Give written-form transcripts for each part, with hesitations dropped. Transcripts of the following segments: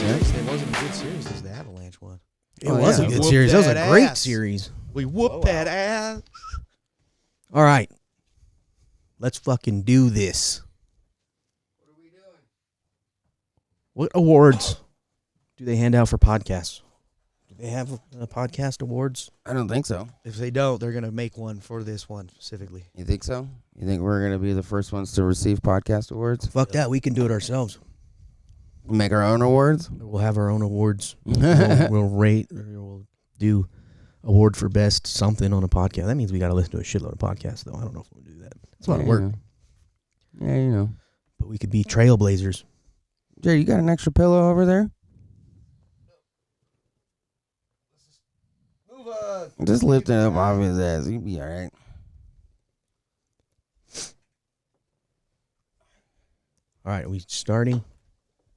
It wasn't a good series. It was the Avalanche one. It was a good series. That was a great series. We whooped that ass. All right. Let's fucking do this. What are we doing? What awards do they hand out for podcasts? Do they have podcast awards? I don't think so. If they don't, they're going to make one for this one specifically. You think so? You think we're going to be the first ones to receive podcast awards? Fuck that. We can do it ourselves. Make our own awards? We'll have our own awards. We'll rate. Or we'll do award for best something on a podcast. That means we got to listen to a shitload of podcasts, though. I don't know if we'll do that. It's a lot of work. Yeah, you know. But we could be trailblazers. Jay, you got an extra pillow over there? Just lift it up off his ass. You'll be all right. All right, are we starting?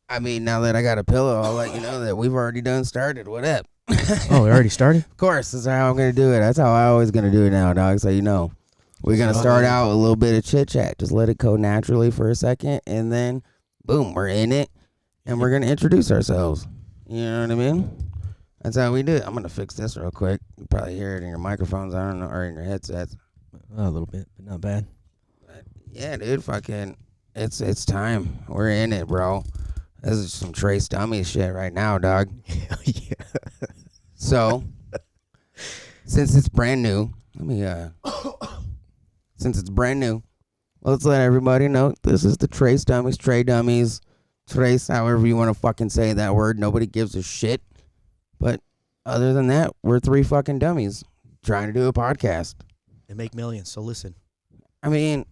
I mean, now that I got a pillow, I'll let you know that we've already done started. What up? Oh, we already started? Of course, that's how I'm going to do it. That's how I always going to do it now, dog, so you know. We're going to start out with a little bit of chit-chat. Just let it go naturally for a second, and then, boom, we're in it, and we're going to introduce ourselves. You know what I mean? That's how we do it. I'm going to fix this real quick. You probably hear it in your microphones, I don't know, or in your headsets. A little bit, but not bad. But yeah, dude, fucking, it's time. We're in it, bro. This is some Tres Dummies shit right now, dog. Hell yeah. So, since it's brand new, since it's brand new, let's let everybody know this is the Tres Dummies, Trey Dummies, Tres, however you want to fucking say that word. Nobody gives a shit. But other than that, we're three fucking dummies trying to do a podcast. And make millions, so listen. I mean,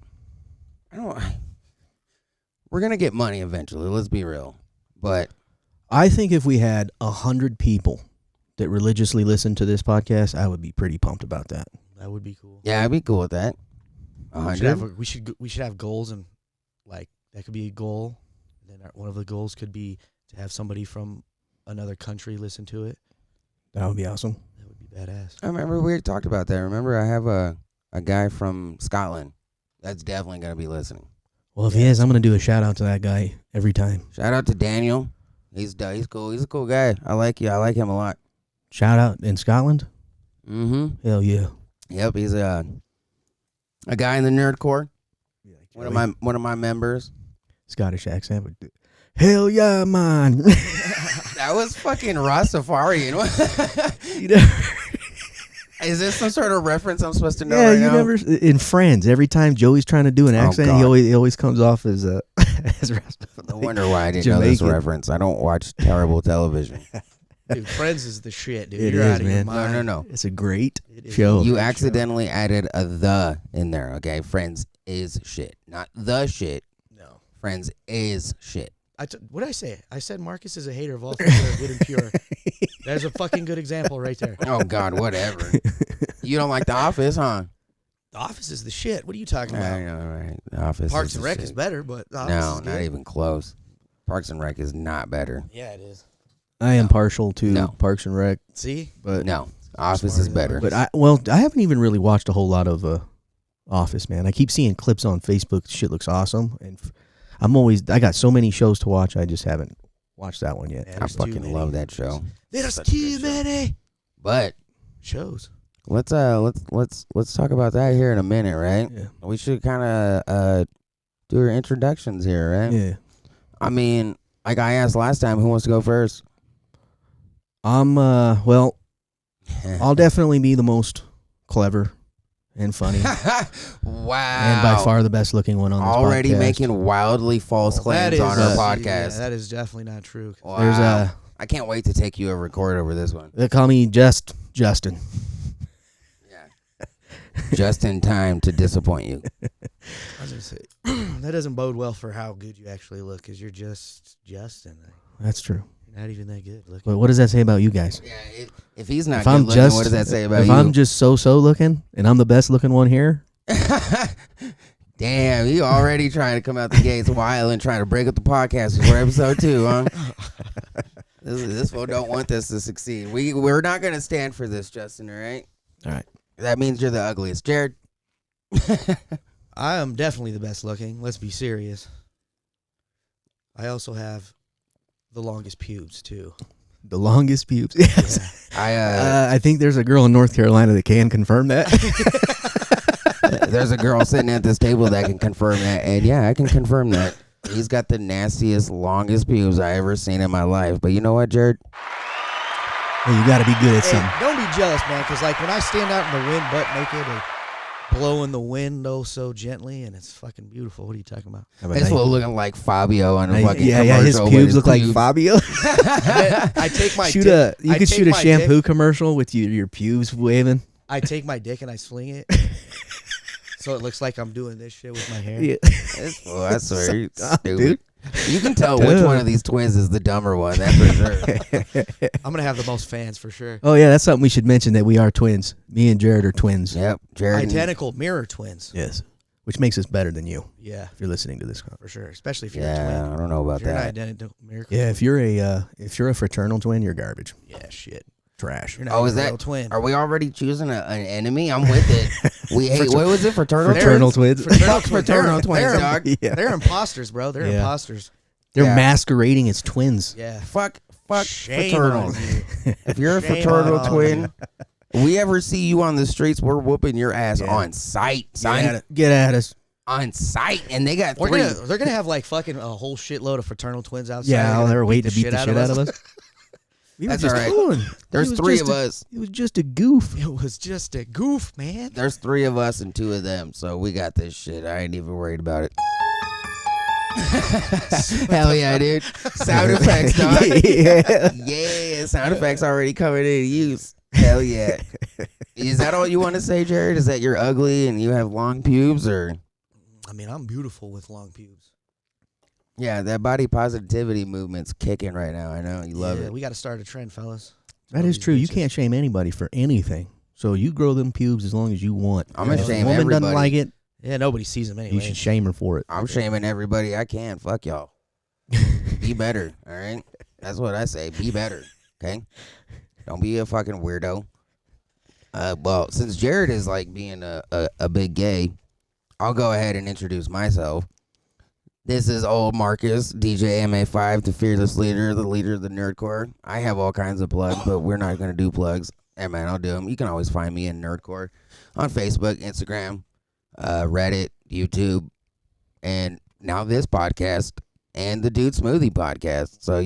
we're going to get money eventually, let's be real. But I think if we had 100 people that religiously listen to this podcast, I would be pretty pumped about that. That would be cool. yeah, I'd be cool with that. 100. We should have goals, and like that could be a goal. And then one of the goals could be to have somebody from another country listen to it. That would be awesome. That would be badass. I remember we had talked about that. Remember, I have a guy from Scotland that's definitely going to be listening. Well, if he is, I'm going to do a shout out to that guy every time. Shout out to Daniel. He's cool. He's a cool guy. I like you. I like him a lot. Shout out in Scotland? Mm-hmm. Hell yeah. Yep, he's a guy in the nerd corps. Yeah, One of my members. Scottish accent. But hell yeah, man. That was fucking Rastafarian. You know, Is this some sort of reference I'm supposed to know yeah, right you now? never in Friends. Every time Joey's trying to do an accent, God. he always comes off as as No wonder why I didn't know this Jamaican. reference. I don't watch terrible television. Dude, Friends is the shit, dude. It You're is, out of man. your mind. No. It's a great It is show. You Great accidentally added a the in there, okay? Friends is shit. Not the shit. No. Friends is shit. What did I say? I said Marcus is a hater of all things that are good and pure. There's a fucking good example right there. Oh, God, whatever. You don't like The Office, huh? The Office is the shit. What are you talking about? I know, right? The Office Parks is and the Rec shit. is better, but The Office No, is not good. even close. Parks and Rec is not better. Yeah, it is. I am partial to No. Parks and Rec, See? but No, Office is better. But I haven't even really watched a whole lot of Office, man. I keep seeing clips on Facebook. Shit looks awesome, and I got so many shows to watch. I just haven't watched that one yet. Yeah, I there's too fucking many. love that show. There's Such a too good show. many But shows. let's talk about that here in a minute, right? Yeah, We should kind of do our introductions here, right? yeah. I mean, like I asked last time, who wants to go first? Well, I'll definitely be the most clever and funny, Wow. and by far the best looking one on this Already podcast. making wildly false claims on our podcast. Yeah, that is definitely not true. Wow. There's I can't wait to take you a record over this one. they call me Justin. Yeah. Just in time to disappoint you. I was gonna say that doesn't bode well for how good you actually look, because you're just Justin. That's true. You're not even that good looking. But what does that say about you guys? Yeah, if he's not If good I'm looking, just, what does that say about if you? I'm just so looking and I'm the best looking one here? Damn, you already trying to come out the gates wild and trying to break up the podcast before episode 2, huh? This fool don't want this to succeed. We're not going to stand for this, Justin, all right? All right. That means you're the ugliest. Jared? I am definitely the best looking. Let's be serious. I also have the longest pubes too. The longest pubes. Yes. Yeah. I think there's a girl in North Carolina that can confirm that. There's a girl sitting at this table that can confirm that, and yeah, I can confirm that. He's got the nastiest, longest pubes I ever seen in my life. But you know what, Jared? Well, you got to be good at Hey, something. don't be jealous, man, because like when I stand out in the wind, butt naked, and blowing the wind oh so gently, and it's fucking beautiful. What are you talking about? This fool looking like Fabio on a fucking his commercial. pubes look like pubes. Fabio. I take my You I could take shoot a my shampoo dick, commercial with your pubes waving. I take my dick and I swing it, so it looks like I'm doing this shit with my hair. Yeah. This fool, I swear, you Stop, stupid. dude. You can tell which one of these twins is the dumber one. That's for sure. I'm gonna have the most fans for sure. Oh yeah, that's something we should mention, that we are twins. Me and Jared are twins. Yep, Jared. Identical mirror twins. Yes. Which makes us better than you Yeah, if you're listening to this. for sure. Especially if you're a Yeah, twin. I don't know about If you're an that. identical mirror. Yeah, if you're a fraternal twin, you're garbage. Yeah, shit. Trash. You're not Oh, even is a that? real twin? Are we already choosing an enemy? I'm with it. We hate. What was it? Fraternal. Fraternal twins. Fuck fraternal twins, they're, dog. Yeah. They're imposters, bro. They're Yeah. imposters. They're Yeah. masquerading as twins. Yeah. Fuck Shame fraternals. on you. If you're a Shame fraternal on twin, we ever see you on the streets, we're whooping your ass Yeah. on sight, Get son. at, get at us. On sight, and they got They're three. gonna have like fucking a whole shitload of fraternal twins outside. Yeah, gonna they're waiting to beat the shit out of us. We were That's just all right. fooling. There's It was three just of a- us. It was just a goof. It was just a goof, man. There's three of us and two of them, so we got this shit. I ain't even worried about it. Hell yeah, dude. Sound effects, dog. Yeah. Yeah, sound effects already coming in use. Hell yeah. Is that all you want to say, Jared? Is that you're ugly and you have long pubes, or? I mean, I'm beautiful with long pubes. Yeah, that body positivity movement's kicking right now. I know you love Yeah, it. We got to start a trend, fellas. That Love is these true. You bitches. can't shame anybody for anything. So you grow them pubes as long as you want. I'm gonna If a shame woman everybody. doesn't like it, Yeah, nobody sees them anyway. you should shame her for it. I'm shaming everybody I can. Fuck y'all. Be better, all right? That's what I say. Be better, okay? Don't be a fucking weirdo. Well, since Jared is like being a big gay, I'll go ahead and introduce myself. This is old Marcus, DJ MA5, the fearless leader, the leader of the Nerdcore. I have all kinds of plugs, but we're not going to do plugs. Hey, man, I'll do them. You can always find me in Nerdcore on Facebook, Instagram, Reddit, YouTube, and now this podcast and the Dude Smoothie podcast. So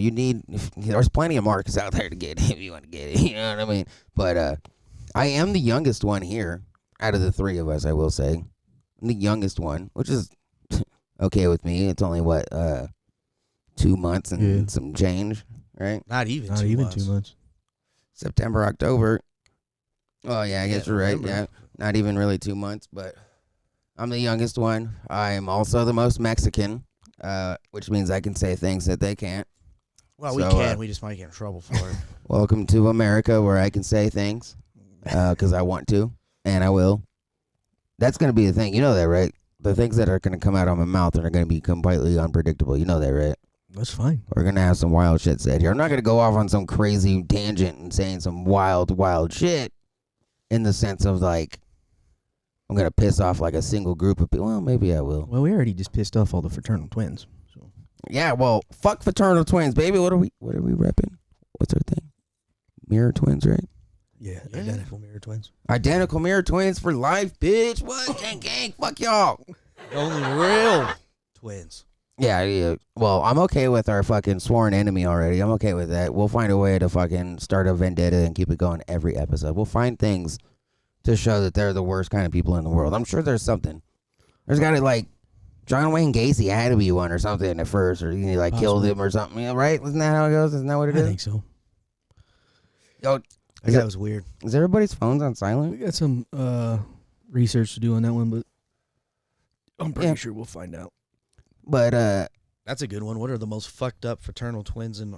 there's plenty of Marcus out there to get if you want to get it. You know what I mean? But I am the youngest one here out of the three of us, I will say. I'm the youngest one, which is okay with me. It's only, 2 months and some change, right? Not even Not 2 even months. 2 months. September, October. Oh, yeah, I guess you're right. November. Yeah, not even really 2 months, but I'm the youngest one. I am also the most Mexican, which means I can say things that they can't. Well, we So, can. We just might get in trouble for it. Welcome to America, where I can say things because I want to, and I will. That's going to be the thing. You know that, right? The things that are going to come out of my mouth are going to be completely unpredictable. You know that, right? That's fine. We're going to have some wild shit said here. I'm not going to go off on some crazy tangent and saying some wild shit in the sense of, like, I'm going to piss off, like, a single group of people. Well, maybe I will. Well, we already just pissed off all the fraternal twins. So Yeah, well, fuck fraternal twins, baby. What are we repping? What's our thing? Mirror twins, right? yeah, Yeah. identical mirror twins. Identical mirror twins for life, bitch. What? Gang, fuck y'all. The only real twins. Yeah. Well, I'm okay with our fucking sworn enemy already. I'm okay with that. We'll find a way to fucking start a vendetta and keep it going every episode. We'll find things to show that they're the worst kind of people in the world. I'm sure there's something. There's got to, like, John Wayne Gacy had to be one or something at first, or he, like, killed Possibly. him or something, right? Isn't that how it goes? Isn't that what it I is? think so. Yo, That was weird. is everybody's phones on We silent? got some research to do on that one, but I'm pretty Yeah. sure we'll find out. But, That's a good one. What are the most fucked up fraternal twins in?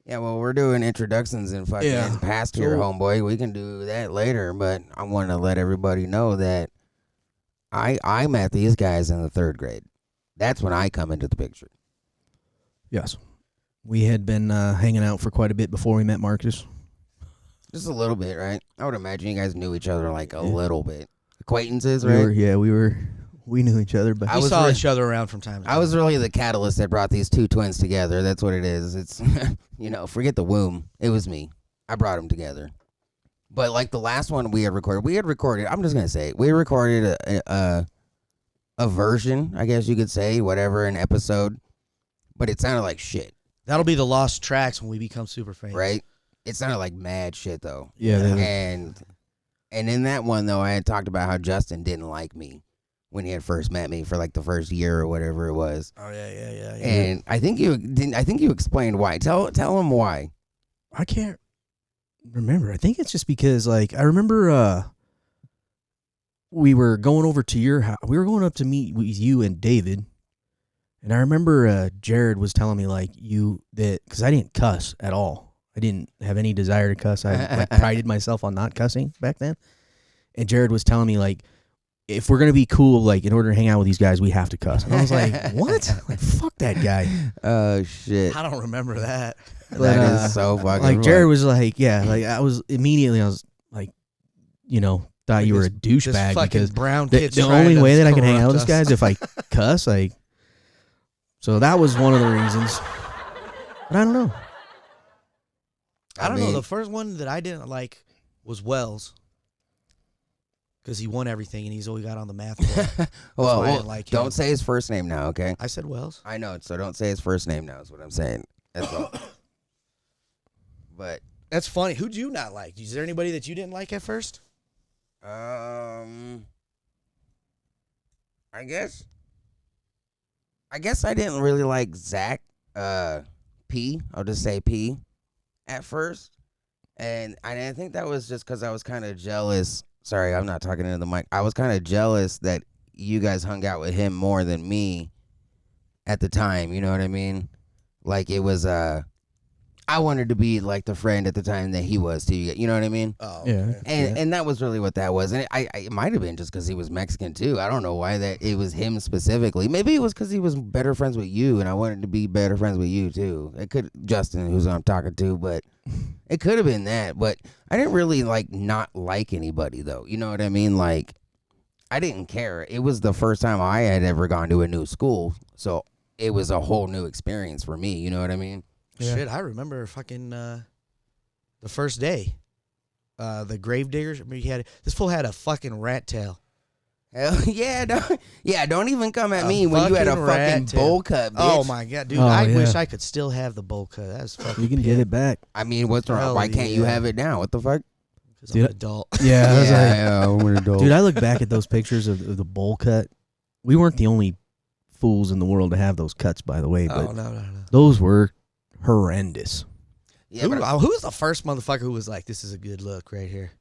yeah, well, we're doing introductions and fucking Yeah. past here, So- homeboy. We can do that later, but I want to let everybody know that I met these guys in the 3rd grade. That's when I come into the picture. Yes. We had been hanging out for quite a bit before we met Marcus. Just a little bit, right? I would imagine you guys knew each other like a Yeah. little bit. Acquaintances, We right? were We knew each other, but I We was saw re- each other around from time to time. I was really the catalyst that brought these two twins together. That's what it is. It's, forget the womb. It was me. I brought them together. But like the last one we had recorded, I'm just going to say it. We recorded a version, I guess you could say, whatever, an episode. But it sounded like shit, That'll be the lost tracks when we become super famous. right? It sounded like mad shit, though. yeah, And in that one, though, I had talked about how Justin didn't like me when he had first met me for like the first year or whatever it was. Oh yeah. And I think you explained why. Tell him why. I can't remember. I think it's just because, like, I remember we were going over to your house. We were going up to meet with you and David. And I remember Jared was telling me, like, because I didn't cuss at all. I didn't have any desire to cuss. I like, prided myself on not cussing back then. And Jared was telling me, like, if we're going to be cool, like, in order to hang out with these guys, we have to cuss. And I was like, what? Like, fuck that guy. Oh, shit. I don't remember that. That is so fucking Like, funny. Jared was like, yeah, like, I was like, thought you were a This douchebag fucking because brown the kid's only trying way to that I can hang out corrupt with these guys us. if I cuss, like, so that was one of the reasons. But I don't know. I don't know. mean- The first one that I didn't like was Wells. Because he won everything and he's always got on the math board. well, why I didn't like him. don't say his first name now, okay? I said Wells. I know, so don't say his first name now is what I'm saying. That's all. But, That's funny. Who'd you not like? Is there anybody that you didn't like at first? I guess I didn't really like Zach, P. I'll just say P at first. And I think that was just because I was kind of jealous. Sorry, I'm not talking into the mic. I was kind of jealous that you guys hung out with him more than me at the time. You know what I mean? Like, it was, I wanted to be like the friend at the time that he was too. You know what I mean? Oh, Yeah. okay. And that was really what that was. And it might have been just because he was Mexican too. I don't know why that it was him specifically. Maybe it was because he was better friends with you, and I wanted to be better friends with you too. It could Justin, who's I'm talking to, but it could have been that. But I didn't really not like anybody though. You know what I mean? Like, I didn't care. It was the first time I had ever gone to a new school, so it was a whole new experience for me. You know what I mean? Yeah. Shit, I remember fucking the first day. The Gravediggers. I mean, this fool had a fucking rat tail. Hell yeah, don't even come at me when you had a fucking fucking rat tail. bowl cut, bitch. Oh my god, dude! Oh, I yeah. wish I could still have the bowl cut. That's fucking. You can get it back. I mean, what's wrong? Hell Why can't you yeah. have it now? What the fuck? Because I'm Dude, an adult. Yeah, I was like, I'm an adult. dude, I look back at those pictures of the bowl cut. We weren't the only fools in the world to have those cuts, by the way, Oh but no. those were horrendous. Yeah, but Who was the first motherfucker who was like, "This is a good look right here"?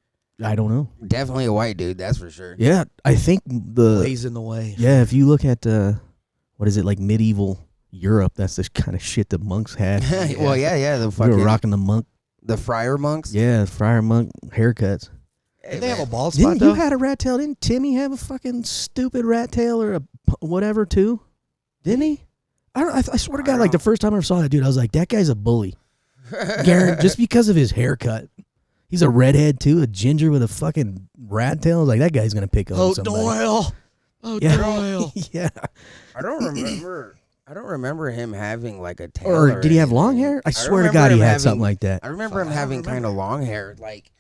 I don't know. definitely a white dude, that's for sure. Yeah, I think Blazing the way. yeah, if you look at what is it, like medieval Europe, that's the kind of shit the monks had. Well, yeah, the We fucking were rocking the monk, the friar monks. yeah, friar monk haircuts. Hey, Did they have a man. bald spot Didn't though? you had a rat tail? Didn't Timmy have a fucking stupid rat tail or whatever too? Didn't he? I swear to God, like the first time I ever saw that dude, I was like, that guy's a bully. Garen, just because of his haircut. He's a redhead too, a ginger with a fucking rat tail. I was like, that guy's gonna pick on Oh, somebody. Doyle. Oh, Yeah. Doyle. Yeah. I don't remember him having like a tail. Or did he have long anything. hair? I swear to remember God, he him had having- something like that. I remember him I don't having kind of long hair. Like,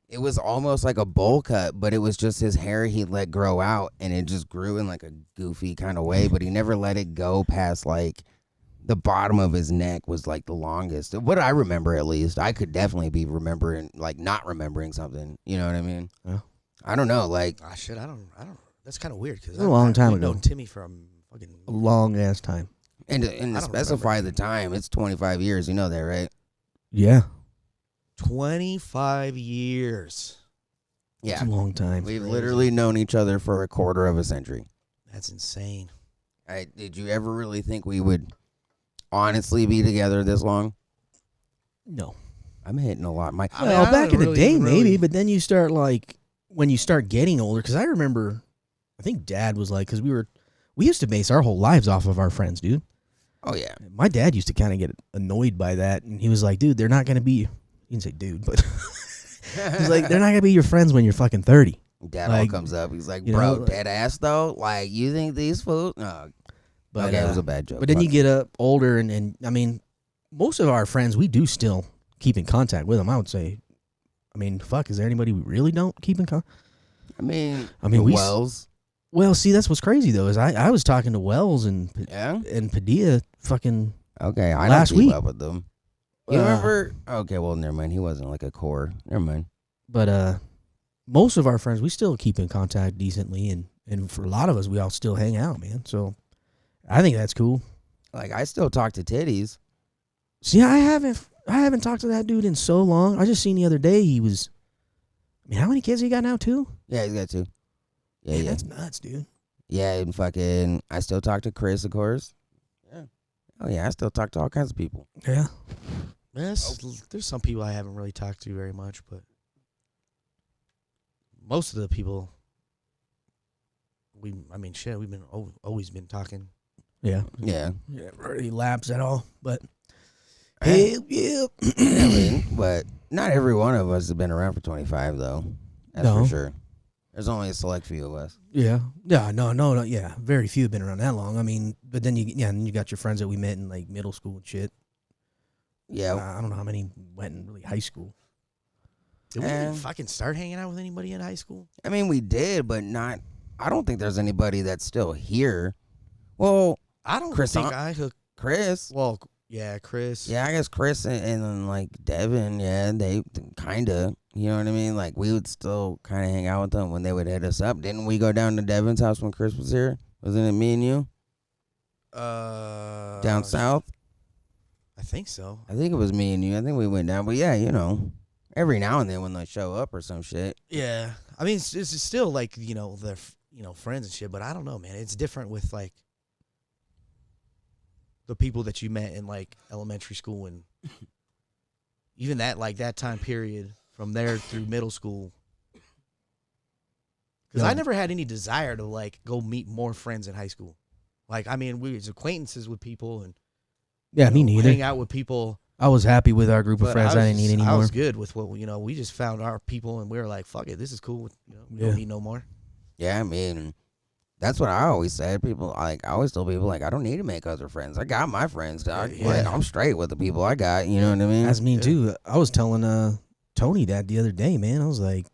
it was almost like a bowl cut, but it was just his hair he let grow out, and it just grew in like a goofy kind of way, but he never let it go past like the bottom of his neck was like the longest. What I remember, at least. I could definitely be remembering, like, not remembering something. You know what I mean? Yeah. I don't know. Like, Ah, shit. I don't. That's kind of weird because A long time I've known ago. Timmy from fucking. A long ass time. and to I don't specify remember. the time, it's 25 years. You know that, right? Yeah. 25 years. Yeah. It's a long time. We've Crazy. literally known each other for a quarter of a century. That's insane. Did you ever really think we would honestly be together this long? No. I'm hitting a lot. I mean, Well, I back don't in the really day, even maybe, really- but then you start when you start getting older, because I remember, I think Dad was like, because we used to base our whole lives off of our friends, dude. Oh, yeah. My dad used to kind of get annoyed by that, and he was like, dude, they're not going to be, he didn't say dude, but he's like, they're not going to be your friends when you're fucking 30. Dad Like, all comes up. He's like, you bro, know, dead ass though. Like, you think these fools? No. But, Okay, it was a bad joke. But then you get up older, and I mean, most of our friends we do still keep in contact with them. I would say, I mean, fuck, is there anybody we really don't keep in contact? I mean, we Wells. Well, see, that's what's crazy though is I was talking to Wells and Yeah. and Padilla fucking Okay, I last don't keep week. up with them. You remember? Okay, well, never mind. He wasn't like a core. Never mind. But most of our friends we still keep in contact decently, and for a lot of us we all still hang out, man. So I think that's cool. Like, I still talk to Titties. See, I haven't talked to that dude in so long. I just seen the other day he was. I mean, how many kids he got now? 2? Yeah, he's got 2. Yeah, Man, yeah. that's nuts, dude. Yeah, and fucking, I still talk to Chris, of course. Yeah. Oh, yeah, I still talk to all kinds of people. Yeah. There's some people I haven't really talked to very much, but most of the people, we've been always been talking. Yeah. Yeah. Yeah, already lapsed at all, but Hey. yeah. I mean, but not every one of us has been around for 25, though. That's No. for sure. There's only a select few of us. Yeah. Yeah. No. Yeah. Very few have been around that long. I mean, but then and you got your friends that we met in like middle school and shit. Yeah. I don't know how many went in really high school. Did we even fucking start hanging out with anybody in high school? I mean, we did, but not. I don't think there's anybody that's still here. Well, I don't Chris, think I hooked. Chris. Well, yeah, Chris. Yeah, I guess Chris and then like Devin, yeah, they kind of, you know what I mean? Like, we would still kind of hang out with them when they would hit us up. Didn't we go down to Devin's house when Chris was here? Wasn't it me and you? Down south? I think so. I think it was me and you. I think we went down. But yeah, you know, every now and then when they show up or some shit. Yeah, I mean, it's still like they're friends and shit, but I don't know, man. It's different with like the people that you met in like elementary school and even that time period from there through middle school. Because I never had any desire to like go meet more friends in high school. Like, I mean, we was acquaintances with people and Me neither. hang out with people. I was happy with our group of But friends. I didn't need any I more. was good with what we just found our people and we were like, fuck it, this is cool. We don't need no more. Yeah, I mean, that's what I always said. People, like, I always tell people, like, I don't need to make other friends. I got my friends, dog. Yeah. Like, I'm straight with the people I got. You know what I mean? That's me too. I was telling Tony that the other day, man. I was like,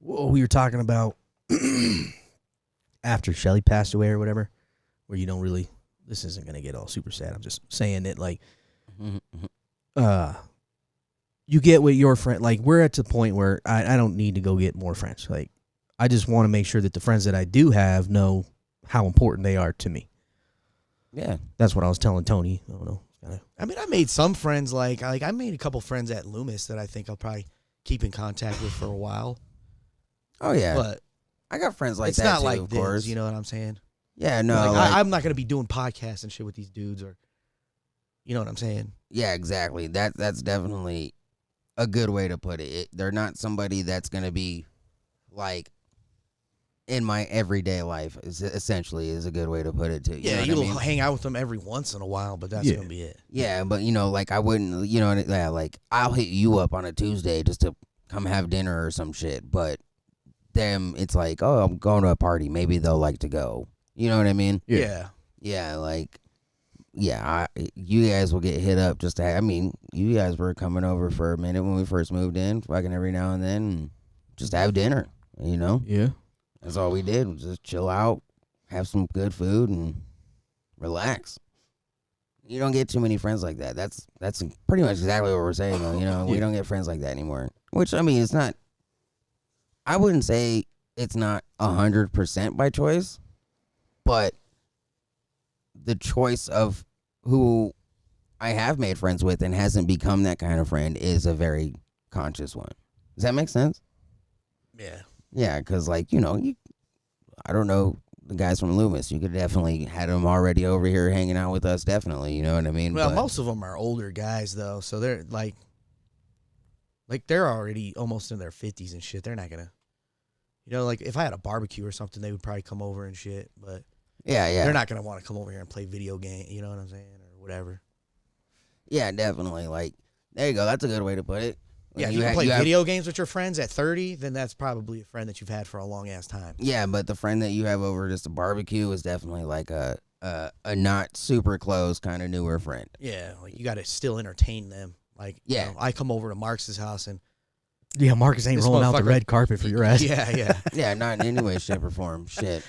whoa, we were talking about after Shelly passed away or whatever, where you don't really. This isn't gonna get all super sad. I'm just saying that, like, you get with your friend. Like, we're at the point where I don't need to go get more friends. Like, I just want to make sure that the friends that I do have know how important they are to me. Yeah. That's what I was telling Tony. I don't know. I mean, I made some friends like I made a couple friends at Loomis that I think I'll probably keep in contact with for a while. Oh, yeah. But I got friends like it's that, not too, like of this, course. you know what I'm saying? Yeah, no. Like, I'm not going to be doing podcasts and shit with these dudes or, you know what I'm saying? Yeah, exactly. That's definitely a good way to put it. They're not somebody that's going to be, like, in my everyday life, essentially, is a good way to put it, too. Yeah, you'll hang out with them every once in a while, but that's going to be it. Yeah, but, like, I wouldn't, like, I'll hit you up on a Tuesday just to come have dinner or some shit, but them, it's like, oh, I'm going to a party. Maybe they'll like to go. You know what I mean? Yeah. Yeah, like, you guys will get hit up just to you guys were coming over for a minute when we first moved in, fucking every now and then, and just have dinner, Yeah. That's all we did, was just chill out, have some good food, and relax. You don't get too many friends like that. That's pretty much exactly what we're saying, though, We don't get friends like that anymore. Which, I mean, it's not, I wouldn't say it's not 100% by choice, but the choice of who I have made friends with and hasn't become that kind of friend is a very conscious one. Does that make sense? Yeah. Yeah, because, like, I don't know the guys from Loomis. You could definitely had them already over here hanging out with us, definitely. You know what I mean? Well, But, most of them are older guys, though, so they're, like they're already almost in their 50s and shit. They're not going to, like, if I had a barbecue or something, they would probably come over and shit, but yeah. they're not going to want to come over here and play video game, you know what I'm saying, or whatever. Yeah, definitely. Like, there you go. That's a good way to put it. Yeah, if you can play video games with your friends at 30, then that's probably a friend that you've had for a long ass time. Yeah, but the friend that you have over just a barbecue is definitely like a not super close kind of newer friend. Yeah, like you got to still entertain them. Like, Yeah. you know, I come over to Marcus's house and Yeah, Marcus ain't This rolling out the motherfucker- red carpet for your ass. yeah. Yeah, not in any way, shape, or form. Shit.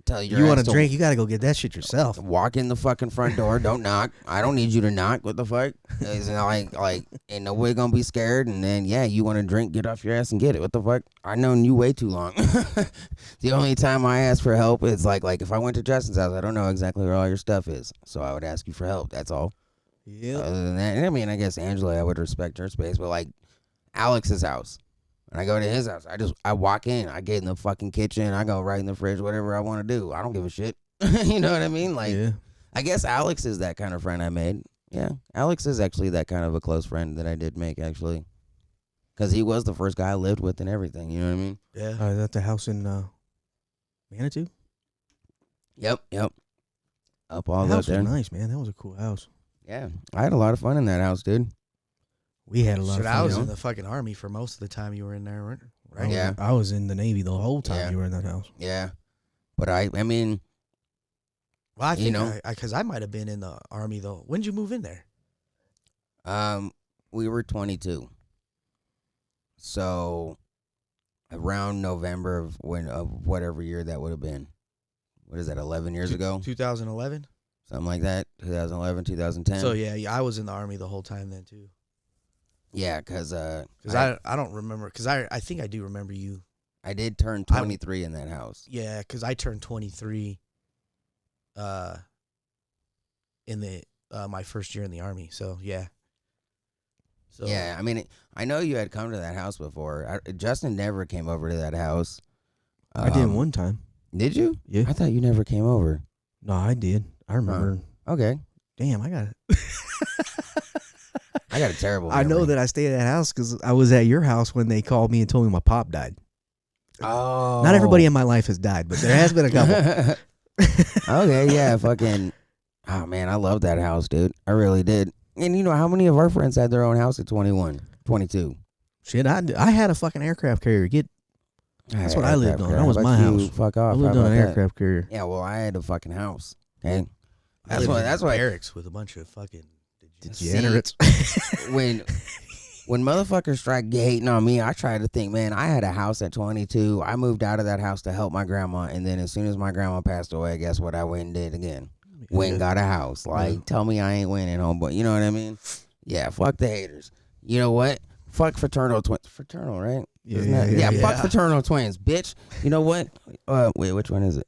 Tell your You want ass to drink, you got to go get that shit yourself. walk in the fucking front door. Don't knock. I don't need you to knock. What the fuck? It's like, ain't nobody gonna be scared. And then, yeah, you want to drink, get off your ass and get it. What the fuck? I've known you way too long. The only time I ask for help is like if I went to Justin's house, I don't know exactly where all your stuff is, so I would ask you for help. That's all. Yeah. Other than that, I mean, I guess Angela, I would respect her space, but like Alex's house. When I go to his house, I walk in, I get in the fucking kitchen, I go right in the fridge, whatever I want to do. I don't give a shit. You know what I mean? Like, Yeah. I guess Alex is that kind of friend I made. Yeah, Alex is actually that kind of a close friend that I did make, actually. Because he was the first guy I lived with and everything, you know what I mean? Yeah. Is that the house in Manitou? Yep. Up all That that house was there. nice, man. That was a cool house. Yeah, I had a lot of fun in that house, dude. We had a lot Shit, of fun. I was you know? in the fucking army for most of the time you were in there, I right? was- Yeah. I was in the Navy the whole time Yeah. you were in that house. Yeah. But I mean, Well, I think You know. because I might have been in the army though. When did you move in there? we were 22. So around November of whatever year that would have been. What is that, 11 years ago? 2011. Something like that. 2011, 2010. So yeah, I was in the army the whole time then too. Yeah, because Because I don't remember. Because I think I do remember you. I did turn 23 in that house. Yeah, because I turned 23. In the my first year in the army. So yeah. So Yeah, I mean, I know you had come to that house before. Justin never came over to that house. I did one time. Did you? Yeah. I thought you never came over. No, I did. I remember. Okay. Damn, I got it. I got a terrible I know memory. that I stayed at that house because I was at your house when they called me and told me my pop died. Oh. Not everybody in my life has died, but there has been a couple. Okay, yeah, fucking. Oh, man, I love that house, dude. I really did. And you know how many of our friends had their own house at 21, 22? Shit, I had a fucking aircraft carrier. That's what I lived on. That How was about my you? house. Fuck I off. lived How on an about that? aircraft carrier. Yeah, well, I had a fucking house. Okay. I lived That's in why. barracks with a bunch of fucking Degenerates. when motherfuckers start hating on me, I try to think, man, I had a house at 22. I moved out of that house to help my grandma, and then as soon as my grandma passed away, guess what? I went and did again. Went and got a house. Like, tell me I ain't winning, homeboy. You know what I mean? Yeah, fuck the haters. You know what? Fuck fraternal twins. Fraternal, right? Isn't that- Yeah. fuck fraternal twins, bitch. You know what? Wait, which one is it?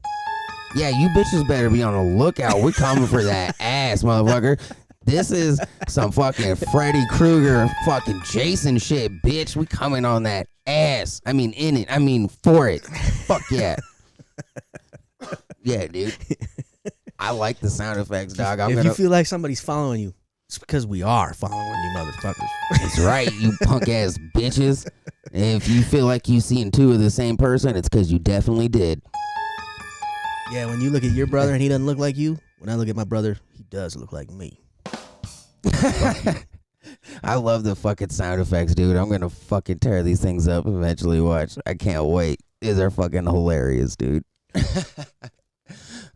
Yeah, you bitches better be on the lookout. We're coming for that ass, motherfucker. This is some fucking Freddy Krueger, fucking Jason shit, bitch. We coming on that ass. I mean, in it. I mean, for it. Fuck yeah. Yeah, dude. I like the sound effects, dog. If you feel like somebody's following you, it's because we are following you, motherfuckers. That's right, you punk ass bitches. If you feel like you seen two of the same person, it's because you definitely did. Yeah, when you look at your brother and he doesn't look like you, when I look at my brother, he does look like me. I love the fucking sound effects, dude. I'm gonna fucking tear these things up eventually. Watch. I can't wait. These are fucking hilarious, dude.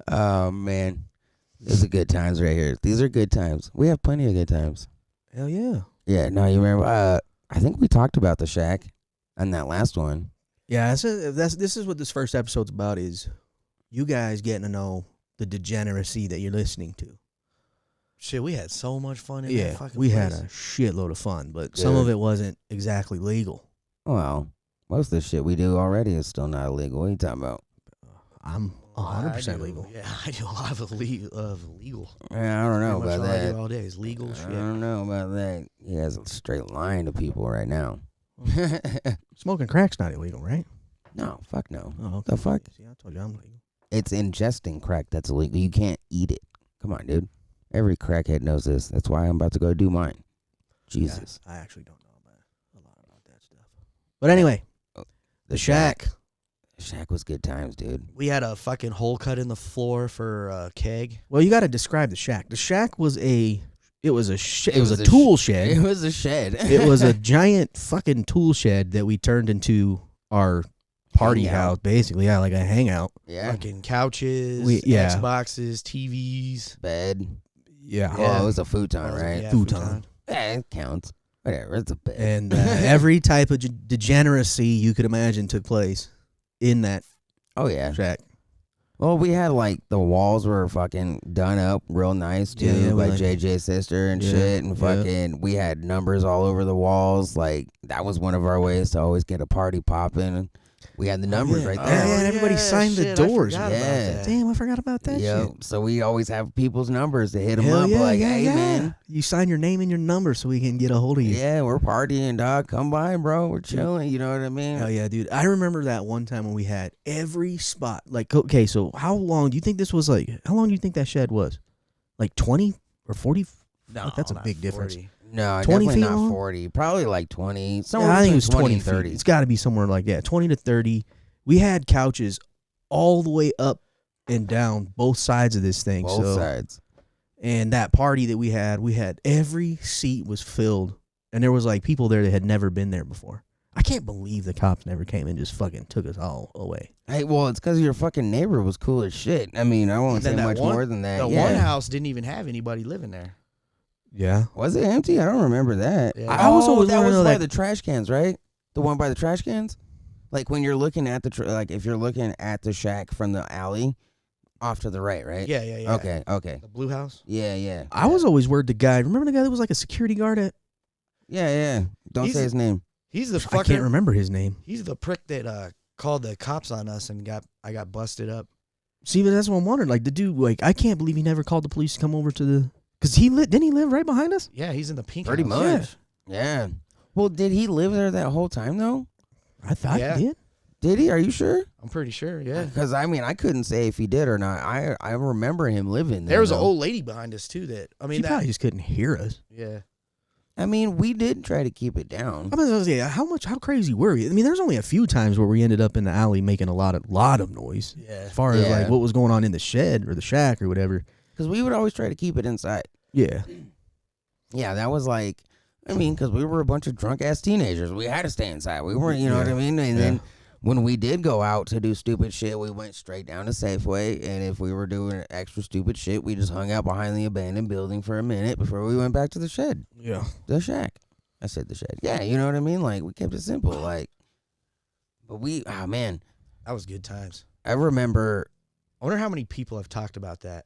Oh man, these are good times right here. These are good times. We have plenty of good times. Hell yeah. Yeah. No, you remember? I think we talked about the shack on that last one. Yeah, this is what this first episode's about, is you guys getting to know the degeneracy that you're listening to. Shit, we had so much fun in Yeah, that fucking we place. had a shitload of fun, but some of it wasn't exactly legal. Well, most of the shit we do already is still not illegal. What are you talking about? I'm I 100% do- legal. Yeah, I do a lot of legal. Yeah, I don't know Pretty much about all I that. do all day is legal I shit. don't know about that. He has a straight line to people right now. Smoking crack's not illegal, right? No, fuck no. Oh, okay. The fuck? See, I told you I'm legal. It's ingesting crack that's illegal. You can't eat it. Come on, dude. Every crackhead knows this. That's why I'm about to go do mine. Jesus. Yeah, I actually don't know a lot about that stuff. But anyway, The shack. Shack was good times, dude. We had a fucking hole cut in the floor for keg. Well, you got to describe the shack. The shack was a It was a it was a tool shed. It was a shed. It was a giant fucking tool shed that we turned into our party house, basically. Yeah, like a hangout. Yeah. Fucking couches, Xboxes, TVs, bed. Yeah. Oh, it was a futon, right? Yeah, Futon. Yeah, it counts. Whatever, it's a bed. And every type of degeneracy you could imagine took place in that oh yeah. shack. Well, we had like the walls were fucking done up real nice too Yeah, by like, JJ's sister and shit, and fucking we had numbers all over the walls. Like that was one of our ways to always get a party popping. We had the numbers right there. Yeah, and everybody signed the doors. Yeah. Damn, I forgot about that shit. So we always have people's numbers to hit them Hell up. yeah, like, yeah, hey, yeah. man. You sign your name and your number so we can get a hold of you. Yeah, we're partying, dog. Come by, bro. We're chilling. You know what I mean? Hell yeah, dude. I remember that one time when we had every spot. Like, okay, so how long do you think this was like? How long do you think that shed was? Like 20 or 40? No, Fuck, that's a big difference. No, 20 definitely feet not long? 40. Probably like 20. Yeah, Somewhere I think it between was 20 and 30. It's got to be somewhere like that, 20 to 30. We had couches all the way up and down both sides of this thing. Both sides. And that party that we had every seat was filled, and there was like people there that had never been there before. I can't believe the cops never came and just fucking took us all away. Hey, well, it's because your fucking neighbor was cool as shit. I mean, I won't say much more than that. The one house didn't even have anybody living there. Yeah. Was it empty? I don't remember that. Yeah. I was always that was know by that the trash cans, right? The one by the trash cans? Like when you're looking at the like if you're looking at the shack from the alley off to the right, right? Yeah. Okay. The blue house? Yeah. I was always worried the guy. Remember the guy that was like a security guard at? Yeah. Don't say his name. He's the I fucker. can't remember his name. He's the prick that called the cops on us and I got busted up. See, but that's what I'm wondering. Like the dude, like I can't believe he never called the police to come over to the. Cause didn't he live right behind us? Yeah, he's in the pink Pretty house. much. Yeah. Well, did he live there that whole time though? I thought he did. Did he? Are you sure? I'm pretty sure, yeah. Because I mean, I couldn't say if he did or not. I remember him living there. There was though. an old lady behind us too that He probably just couldn't hear us. Yeah. I mean, we did try to keep it down. I was say, how crazy were we? I mean, there's only a few times where we ended up in the alley making a lot of noise. Yeah. As far as like what was going on in the shed or the shack or whatever. Because we would always try to keep it inside. Yeah. Yeah, that was like, I mean, because we were a bunch of drunk ass teenagers. We had to stay inside. We weren't, you know what I mean? And then when we did go out to do stupid shit, we went straight down to Safeway. And if we were doing extra stupid shit, we just hung out behind the abandoned building for a minute before we went back to the shed. Yeah. The shack. I said the shed. Yeah, you know what I mean? Like, we kept it simple. Like, but oh man. That was good times. I remember. I wonder how many people have talked about that.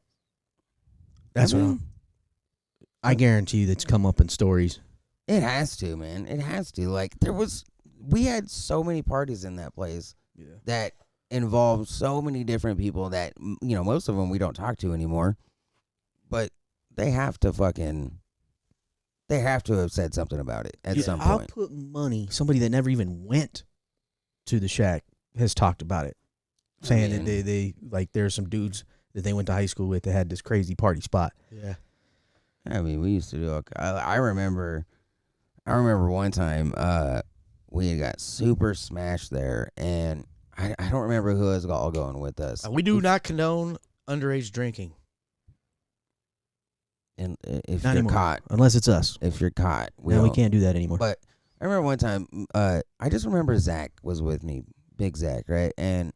That's what I guarantee you that's come up in stories. It has to, man. It has to. Like, we had so many parties in that place that involved so many different people that, you know, most of them we don't talk to anymore. But they have to have said something about it at some point. I'll put money. Somebody that never even went to the shack has talked about it, saying that they like there's some dudes that they went to high school with that had this crazy party spot. Yeah. I mean, we used to do. I remember one time we had got super smashed there, and I don't remember who was all going with us. We do not condone underage drinking. And if Not you're anymore, caught, unless it's us. if you're caught, We can't do that anymore. But I remember one time, I just remember Zach was with me, Big Zach, right? And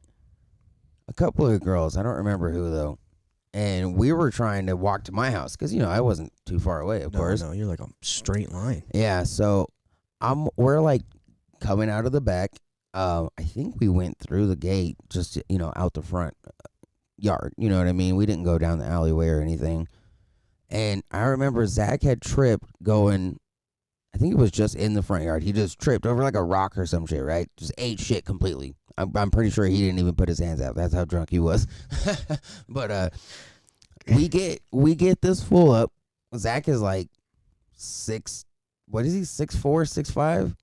a couple of girls, I don't remember who though, and we were trying to walk to my house because, you know, I wasn't too far away, of course. No, you're like a straight line. Yeah, so we're like coming out of the back. I think we went through the gate, just, you know, out the front yard. You know what I mean? We didn't go down the alleyway or anything. And I remember Zach had tripped going, I think it was just in the front yard. He just tripped over like a rock or some shit, right? Just ate shit completely. I'm pretty sure he didn't even put his hands out. That's how drunk he was. But we get this fool up. Zach is like 6. What is he? 6'4", 6'5"?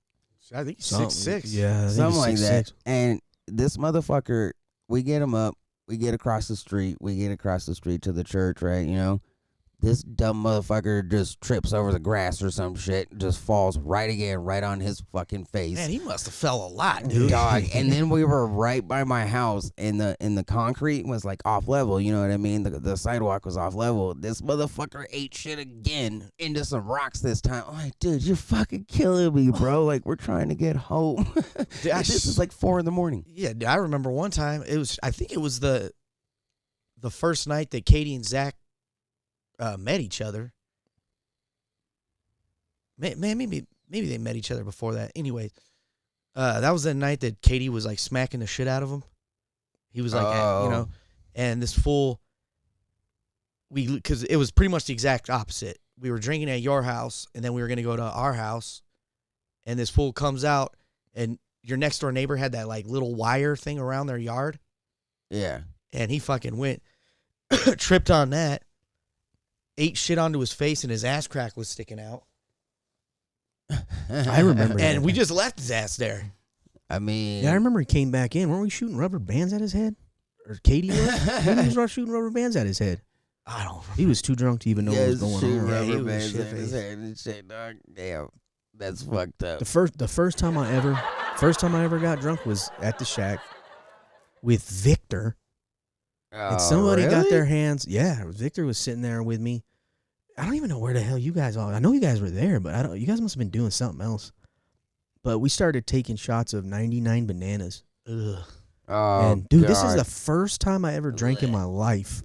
I think he's 6'6". Yeah, Something like that. And this motherfucker, we get him up. We get across the street. We get across the street to the church, right? You know, This dumb motherfucker just trips over the grass or some shit, just falls right on his fucking face. Man, he must have fell a lot, dude. Dog. And then we were right by my house, and the concrete was like off level. You know what I mean? The sidewalk was off level. This motherfucker ate shit again into some rocks this time. I'm like, dude, you're fucking killing me, bro. Like, we're trying to get home. This is like 4 a.m. Yeah, I remember one time. I think it was the first night that Katie and Zach met each other. Man, maybe they met each other before that. Anyway, that was the night that Katie was like smacking the shit out of him. He was like, and this fool, because it was pretty much the exact opposite. We were drinking at your house, and then we were going to go to our house, and this fool comes out, and your next door neighbor had that like little wire thing around their yard. Yeah. And he fucking went, tripped on that, ate shit onto his face, and his ass crack was sticking out. I remember that. And we just left his ass there. I mean, Yeah, I remember he came back in. Weren't we shooting rubber bands at his head? Or Katie was? Maybe he was shooting rubber bands at his head. I don't remember. He was too drunk to even know what was going on. Yeah, he Rubber was bands in shit-faced. his head and shit, dog. Damn, that's fucked up. The first time I ever got drunk was at the shack with Victor. And somebody got their hands. Yeah, Victor was sitting there with me. I don't even know where the hell you guys are. I know you guys were there, but you guys must have been doing something else. But we started taking shots of 99 bananas. Ugh. Oh, And dude, this is God. the first time I ever drank in my life.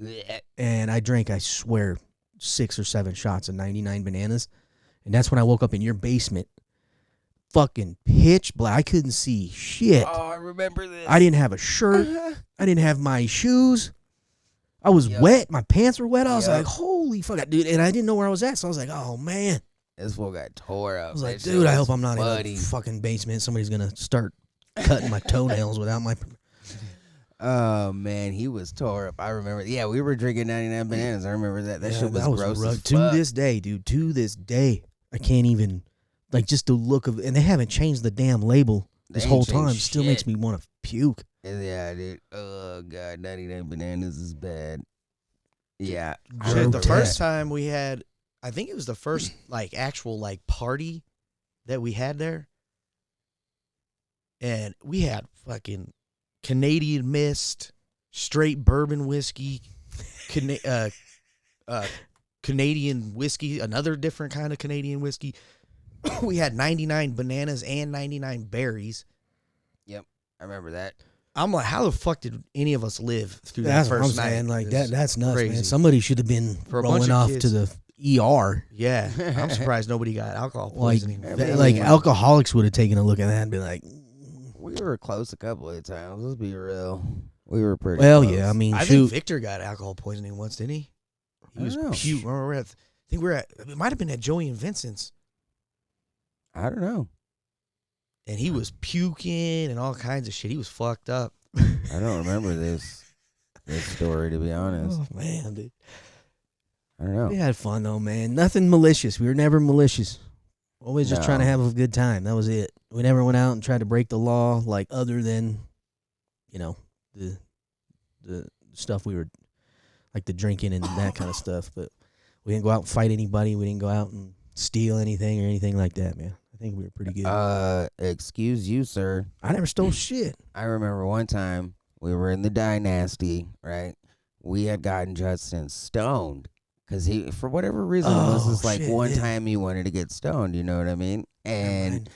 And I drank, I swear, 6 or 7 shots of 99 bananas. And that's when I woke up in your basement. Fucking pitch black. I couldn't see shit. Oh, I remember this. I didn't have a shirt. I didn't have my shoes. I was wet. My pants were wet. I was like, holy fuck, dude. And I didn't know where I was at. So I was like, oh, man. This fool got tore up. I was like, dude, I hope I'm not in a fucking basement. Somebody's going to start cutting my toenails without my... Oh, man, he was tore up. I remember. Yeah, we were drinking 99 bananas. I remember that. That shit was gross as To fuck. this day, dude, to this day, I can't even... Like, just the look of... And they haven't changed the damn label this whole time. Still makes me want to puke. Yeah, dude. Oh, God, 99 bananas is bad. Yeah. Shit, the first time we had, I think it was the first like actual like party that we had there. And we had fucking Canadian Mist, straight bourbon whiskey, Canadian whiskey, another different kind of Canadian whiskey. We had 99 bananas and 99 berries. Yep, I remember that. I'm like, how the fuck did any of us live through That's that what I'm first night? saying. Like, It's that's nuts, crazy. man. Somebody should have been For a bunch rolling of off kids. to the ER. Yeah, I'm surprised nobody got alcohol Like, poisoning. like alcoholics would have taken a look at that and be like, We were close a couple of times. Let's be real. We were pretty well, close. yeah, I mean, I shoot. think Victor got alcohol poisoning once, didn't he? He I was don't know. puke. I think it might have been at Joey and Vincent's, I don't know. and he was puking and all kinds of shit. He was fucked up. I don't remember this story, to be honest. Oh, man, dude. I don't know. We had fun, though, man. Nothing malicious. We were never malicious. Always just trying to have a good time. That was it. We never went out and tried to break the law, like, other than, you know, the stuff we were, like the drinking and that kind of stuff. But we didn't go out and fight anybody. We didn't go out and steal anything or anything like that, man. I think we were pretty good. Excuse you, sir. I never stole shit. I remember one time we were in the Dynasty, right? We had gotten Justin stoned because he, for whatever reason, it was just like shit, one yeah. time he wanted to get stoned. You know what I mean? And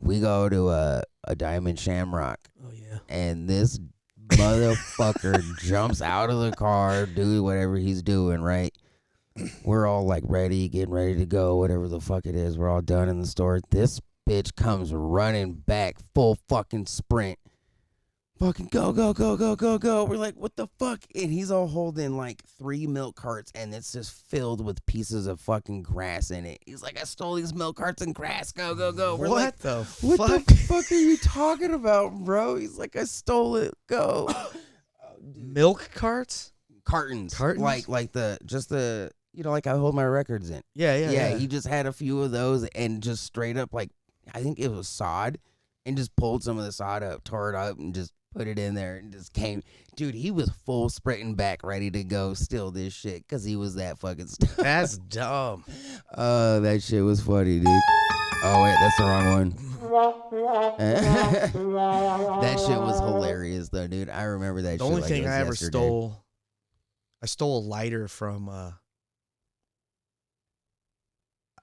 we go to a Diamond Shamrock, Oh, yeah. and this motherfucker jumps out of the car, do whatever he's doing, right? We're all like ready, getting ready to go, whatever the fuck it is. We're all done in the store. This bitch comes running back, full fucking sprint. Fucking go, go, go, go, go, go. We're like, what the fuck? And he's all holding like 3 milk carts, and it's just filled with pieces of fucking grass in it. He's like, I stole these milk carts and grass. Go, go, go. We're like, the what fuck? the fuck are you talking about, bro? He's like, I stole it. Go. Milk carts? Cartons. Cartons? Like the you know, like I hold my records in. Yeah. He just had a few of those and just straight up, like, I think it was sod, and just pulled some of the sod up, tore it up, and just put it in there, and just came. Dude, he was full sprinting back, ready to go steal this shit because he was that fucking stuff. That's dumb. Oh, that shit was funny, dude. Oh, wait, that's the wrong one. That shit was hilarious, though, dude. I remember that shit. The only like thing it was I ever yesterday. stole, I stole a lighter from, I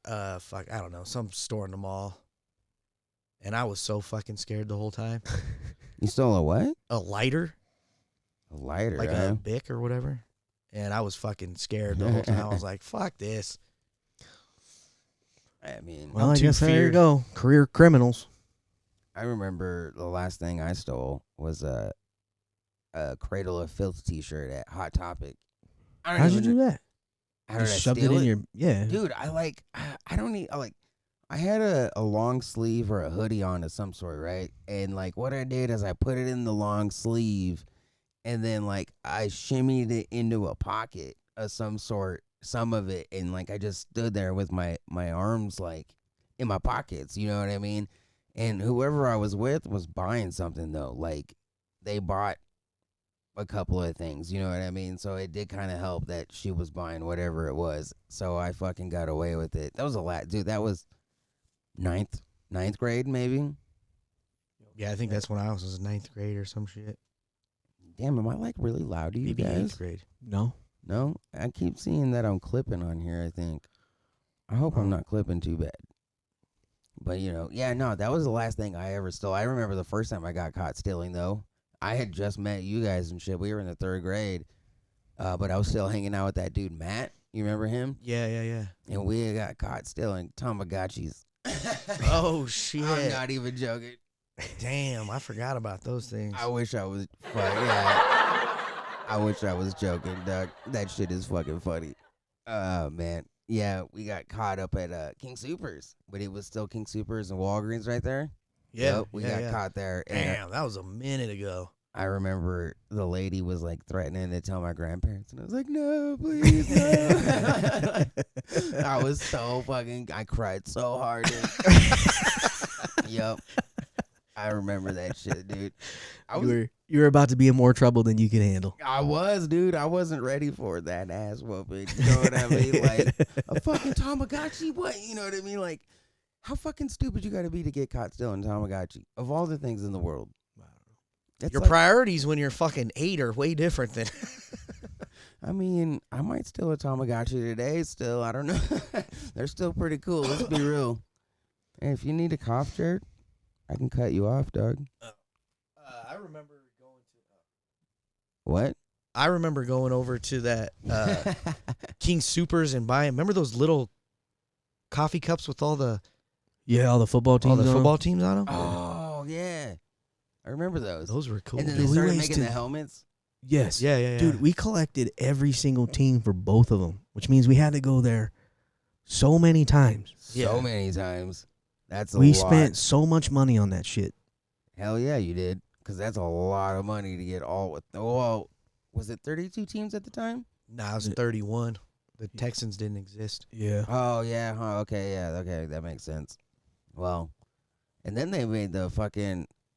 don't know, some store in the mall. And I was so fucking scared the whole time. You stole a what? A lighter, A lighter, like huh? a Bic or whatever. And I was fucking scared the whole time. I was like, fuck this. I mean, Well, I'm I too guess there you feared. go. Career criminals. I remember the last thing I stole was a Cradle of Filth T-shirt at Hot Topic. I don't How'd you even do that? How You did I shoved it steal in your Dude, I don't need I had a long sleeve or a hoodie on of some sort, right? And like what I did is I put it in the long sleeve and then like I shimmied it into a pocket of some sort, some of it, and like I just stood there with my arms like in my pockets, you know what I mean? And whoever I was with was buying something though. Like they bought a couple of things, you know what I mean? So it did kind of help that she was buying whatever it was. So I fucking got away with it. That was a lot, dude. That was ninth grade, maybe. Yeah, I think that's when I was in 9th grade or some shit. Damn, am I like really loud to you Maybe guys? 8th grade. No. No, I keep seeing that I'm clipping on here. I think. I hope I'm not clipping too bad. But you know, yeah, no, that was the last thing I ever stole. I remember the first time I got caught stealing though. I had just met you guys and shit. We were in the 3rd grade, but I was still hanging out with that dude Matt. You remember him? Yeah. And we had got caught stealing Tamagotchis. Oh, shit. I'm not even joking. Damn, I forgot about those things. I wish I was. Yeah. I wish I was joking, Doug. That shit is fucking funny. Man. Yeah, we got caught up at King Soopers, but it was still King Soopers and Walgreens right there. Yeah, Yep, we got caught there. And Damn, that was a minute ago. I remember the lady was like threatening to tell my grandparents, and I was like, "No, please, no." I was so fucking. I cried so hard. Yep, I remember that shit, dude. You were about to be in more trouble than you could handle. I was, dude. I wasn't ready for that ass whooping. You know what I mean? Like a fucking Tamagotchi. What? You know what I mean? Like, how fucking stupid you got to be to get caught stealing Tamagotchi of all the things in the world. Your priorities when you're fucking 8 are way different than. I mean, I might steal a Tamagotchi today. Still, I don't know. They're still pretty cool. Let's be real. Hey, if you need a cough, Jared, I can cut you off, Doug. I remember going to. What? I remember going over to that King Soopers and buying. Remember those little coffee cups with all the all the football teams. Teams on them. Oh yeah, I remember those. Those were cool. And then Dude, they we started wasted- making the helmets. Yes. Yeah. Dude, we collected every single team for both of them, which means we had to go there so many times. So many times. That's a We lot. spent so much money on that shit. Hell yeah, you did. Because that's a lot of money to get all with. Well, was it 32 teams at the time? Nah, it was 31. The Texans didn't exist. Yeah. Oh, yeah. Huh, okay, yeah. Okay, that makes sense. Well, and then they made the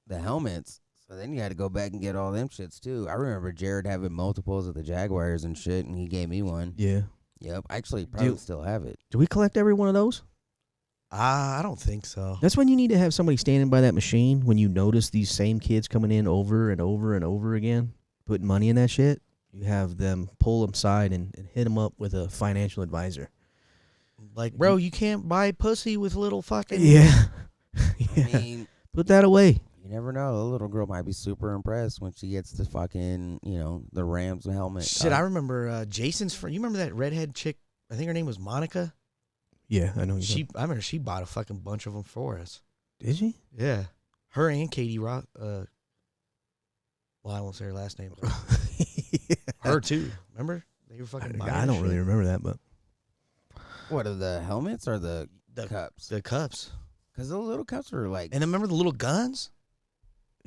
helmets. So then you had to go back and get all them shits, too. I remember Jared having multiples of the Jaguars and shit, and he gave me one. Yeah. Yep. I actually probably still have it. Do we collect every one of those? I don't think so. That's when you need to have somebody standing by that machine when you notice these same kids coming in over and over and over again, putting money in that shit. You have them pull them aside and hit them up with a financial advisor. Like, bro, you can't buy pussy with little fucking. Yeah. I mean, Put that away. you never know. A little girl might be super impressed when she gets the fucking, the Rams helmet. Shit, I remember Jason's friend. You remember that redhead chick? I think her name was Monica. Yeah, I know. I remember she bought a fucking bunch of them for us. Did she? Yeah, her and Katie Rock. Well, I won't say her last name. But her too. Remember? They were fucking. I don't really remember that, but What are the helmets or the cups? The cups. Because the little cups are like. And then remember the little guns?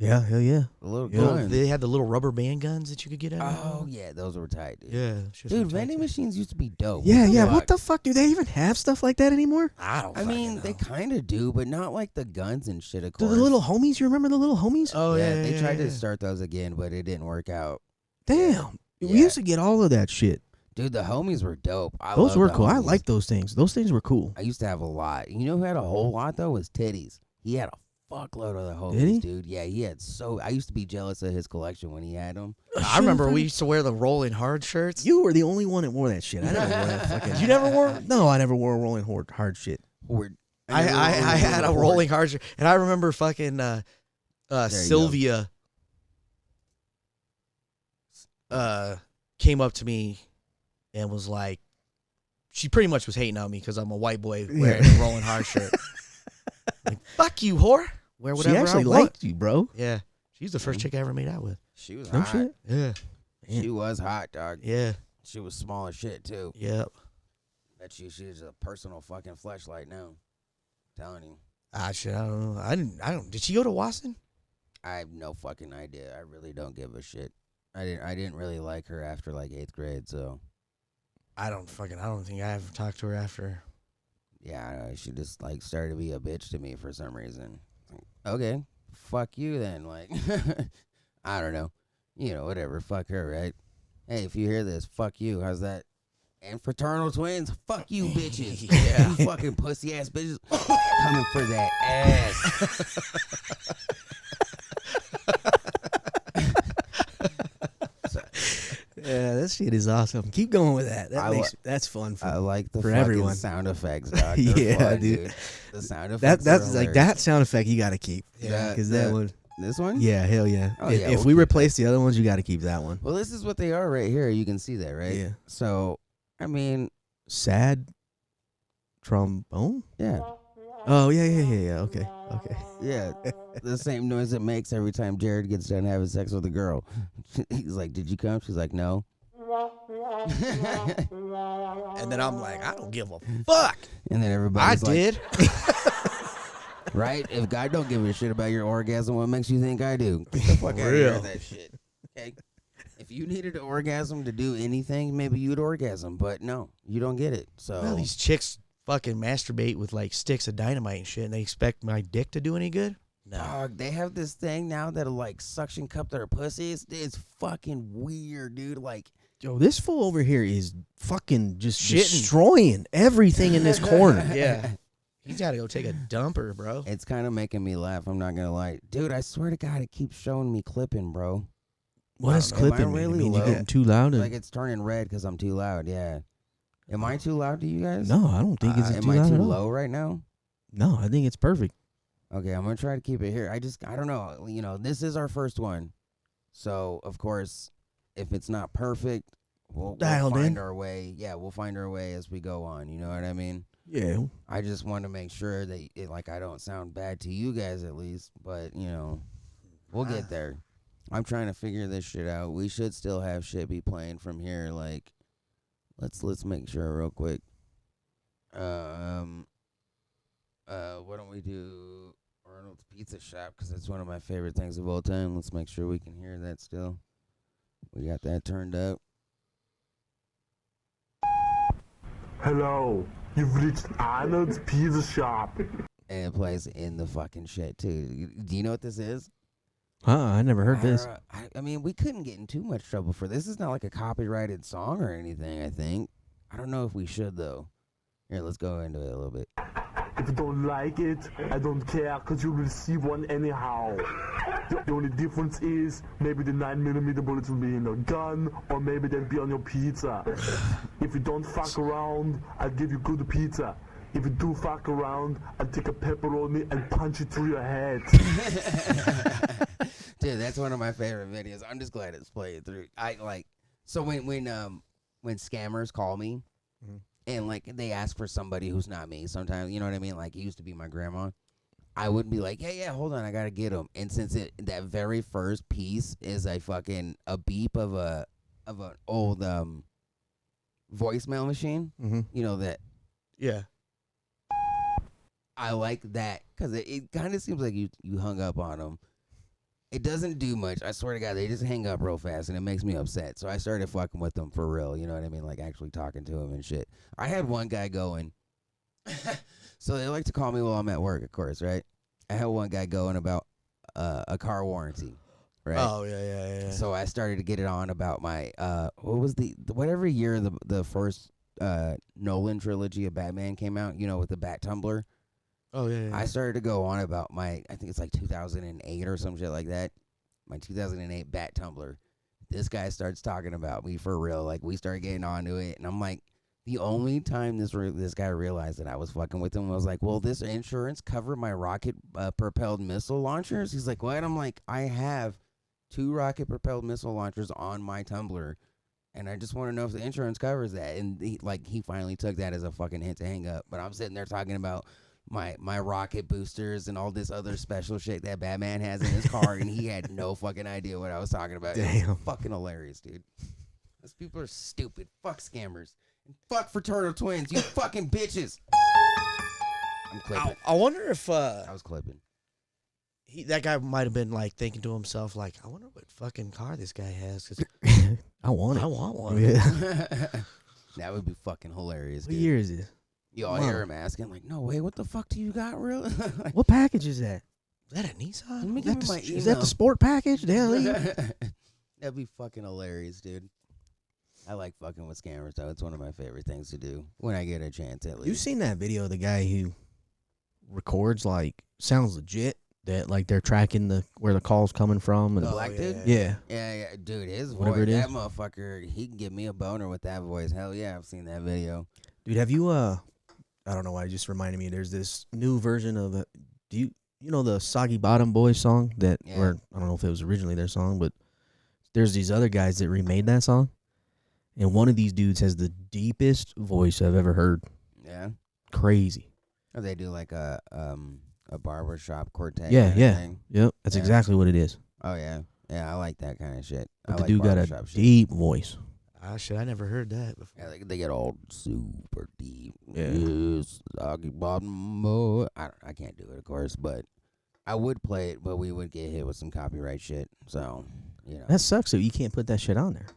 Yeah, hell yeah. The little Little- guns. they had the little rubber band guns that you could get out of. Oh yeah, those were tight, dude. Yeah. Dude, vending machines used to be dope. Yeah, yeah. fuck? What the fuck? Do they even have stuff like that anymore? I don't I mean, fucking they know. kind of do, but not like the guns and shit, of Do course. the little homies? You remember the little homies? Oh, yeah. They tried to yeah. start those again, but it didn't work out. Damn. Yeah. We used to get all of that shit. Dude, the homies were dope. Those were loved the cool. I homies. like those things. Those things were cool. I used to have a lot. You know who had a whole lot, though? Was Titties. He had a fuckload of the homies, Did he? dude. Yeah, he had so... I used to be jealous of his collection when he had them. I remember we used to wear the Rolling Hard shirts. You were the only one that wore that shit. I never wore that fucking. You never wore? No, I never wore rolling hard shit. I had a Rolling Hard shirt, and I remember fucking Sylvia came up to me and was like, she pretty much was hating on me because I'm a white boy wearing a Rolling Hard shirt. Like, fuck you, whore. Wear whatever She actually I want. liked you, bro. Yeah, she's the first chick I ever made out with. She was No hot. shit. Yeah, She was hot, dog. yeah, She was small as shit, too. yep. Bet you she's a personal fucking fleshlight now. Telling you. Ah, shit, I don't know. I don't. Did she go to Wasson? I have no fucking idea. I really don't give a shit. I didn't really like her after like 8th grade, so I don't think I ever talked to her after. yeah, I know, she just like started to be a bitch to me for some reason. Like, okay, fuck you then. Like, I don't know. You know, whatever. Fuck her, right? Hey, if you hear this, fuck you. How's that? And fraternal twins, fuck you, bitches. Yeah. You fucking pussy ass bitches coming for that ass. Yeah, that shit is awesome. Keep going with that. That's fun I like the for fucking everyone. sound effects, dog. They're Yeah, fun, dude. The sound effects. That's are like hilarious. that sound effect you got to keep. Yeah, because that one. This one? Yeah, hell yeah. Oh, if yeah, if we'll we keep replace the other ones, you got to keep that one. Well, this is what they are right here. You can see that, right? Yeah. So, I mean, Sad trombone. yeah. Oh yeah. Okay. Yeah, the same noise it makes every time Jared gets done having sex with a girl. He's like, "Did you come?" She's like, "No." And then I'm like, I don't give a fuck. And then I everybody's like, did. right? If God don't give a shit about your orgasm, what makes you think I do? Get the fuck out of here Real. with that shit. Okay. If you needed an orgasm to do anything, maybe you'd orgasm, but no, you don't get it. So Well, these chicks fucking masturbate with like sticks of dynamite and shit, and they expect my dick to do any good? No. dog, they have this thing now that'll like suction cup their pussies. It's fucking weird, dude. Like, Yo, this fool over here is fucking just Shitting. destroying everything in this corner. Yeah. He's got to go take a dumper, bro. it's kind of making me laugh. I'm not gonna lie, dude. I swear to God, it keeps showing me clipping, bro. What is Am I clipping? really mean, you low? getting too loud? Like it's turning red because I'm too loud. Yeah. Am I too loud to you guys? No, I don't think it's Am too I loud too at all. low right now? No, I think it's perfect. Okay, I'm gonna try to keep it here. I don't know. You know, this is our first one, so of course, if it's not perfect, we'll Dialed find in. our way. Yeah, we'll find our way as we go on. You know what I mean? Yeah. I just want to make sure that I don't sound bad to you guys at least, but you know, we'll get there. I'm trying to figure this shit out. We should still have shit be playing from here. Like, let's make sure real quick. Why don't we do Arnold's Pizza Shop, because it's one of my favorite things of all time. Let's make sure we can hear that still. We got that turned up. Hello, you've reached Arnold's Pizza Shop. And it plays in the fucking shit, too. Do you know what this is? I never heard this. I mean, we couldn't get in too much trouble for this. This is not like a copyrighted song or anything, I think. I don't know if we should, though. Here, let's go into it a little bit. If you don't like it, I don't care, because you'll receive one anyhow. The only difference is maybe the 9mm bullets will be in a gun, or maybe they'll be on your pizza. If you don't fuck around, I'll give you good pizza. If you do fuck around, I'll take a pepperoni and punch it through your head. Dude, that's one of my favorite videos. I'm just glad it's played through. So when scammers call me, and like they ask for somebody who's not me, sometimes, you know what I mean? Like, it used to be my grandma. I would be like, yeah, hold on, I gotta get them. And since that very first piece is a beep of an old voicemail machine, you know that. Yeah. I like that because it kind of seems like you hung up on them. It doesn't do much. I swear to God, they just hang up real fast, and it makes me upset. So I started fucking with them for real. You know what I mean? Like actually talking to him and shit. I had one guy going. So they like to call me while I'm at work, of course, right? I had one guy going about a car warranty, right? Oh yeah. So I started to get it on about my what was whatever year the first Nolan trilogy of Batman came out, you know, with the Bat Tumbler. Oh yeah. I started to go on about I think it's like 2008 or some shit like that. My 2008 Bat Tumbler. This guy starts talking about me for real. Like, we started getting onto it, and I'm like, the only time this guy realized that I was fucking with him was like, well, this insurance cover my rocket propelled missile launchers? He's like, what? I'm like, I have 2 rocket propelled missile launchers on my Tumbler, and I just want to know if the insurance covers that. And he finally took that as a fucking hint to hang up. But I'm sitting there talking about my rocket boosters and all this other special shit that Batman has in his car, and he had no fucking idea what I was talking about. Damn. It was fucking hilarious, dude. Those people are stupid. Fuck scammers. And fuck fraternal twins, you fucking bitches. I'm clipping. I wonder if I was clipping. that guy might have been like thinking to himself, like, I wonder what fucking car this guy has. 'Cause I want it. I want one. Yeah. That would be fucking hilarious, What dude. year is it? You all hear him asking, like, no way, what the fuck do you got, really? What package is that? Is that a Nissan? Let me give you my email. Is that the sport package? Damn. That'd be fucking hilarious, dude. I like fucking with scammers, though. It's one of my favorite things to do when I get a chance, at least. You seen that video of the guy who records, like, sounds legit, that, like, they're tracking where the call's coming from? And The black dude? Yeah. Yeah, dude, his Whatever voice, it that is. motherfucker, he can give me a boner with that voice. Hell yeah, I've seen that video. Dude, have you, I don't know why it just reminded me, there's this new version of, do you know the Soggy Bottom Boys song that, Yeah. or I don't know if it was originally their song, but there's these other guys that remade that song, and one of these dudes has the deepest voice I've ever heard. Yeah? Crazy. Or they do like a barbershop quartet Yeah, kind of yeah. thing. Yep, that's Yeah. exactly what it is. Oh, yeah. Yeah, I like that kind of shit. But I the like dude got a barbershop shit. deep voice. Ah, shit, I never heard that before. Yeah, they get all super deep. Yeah. Yes, Soggy Bottom Boy. I can't do it, of course, but I would play it, but we would get hit with some copyright shit. So, you know. That sucks, though. You can't put that shit on there.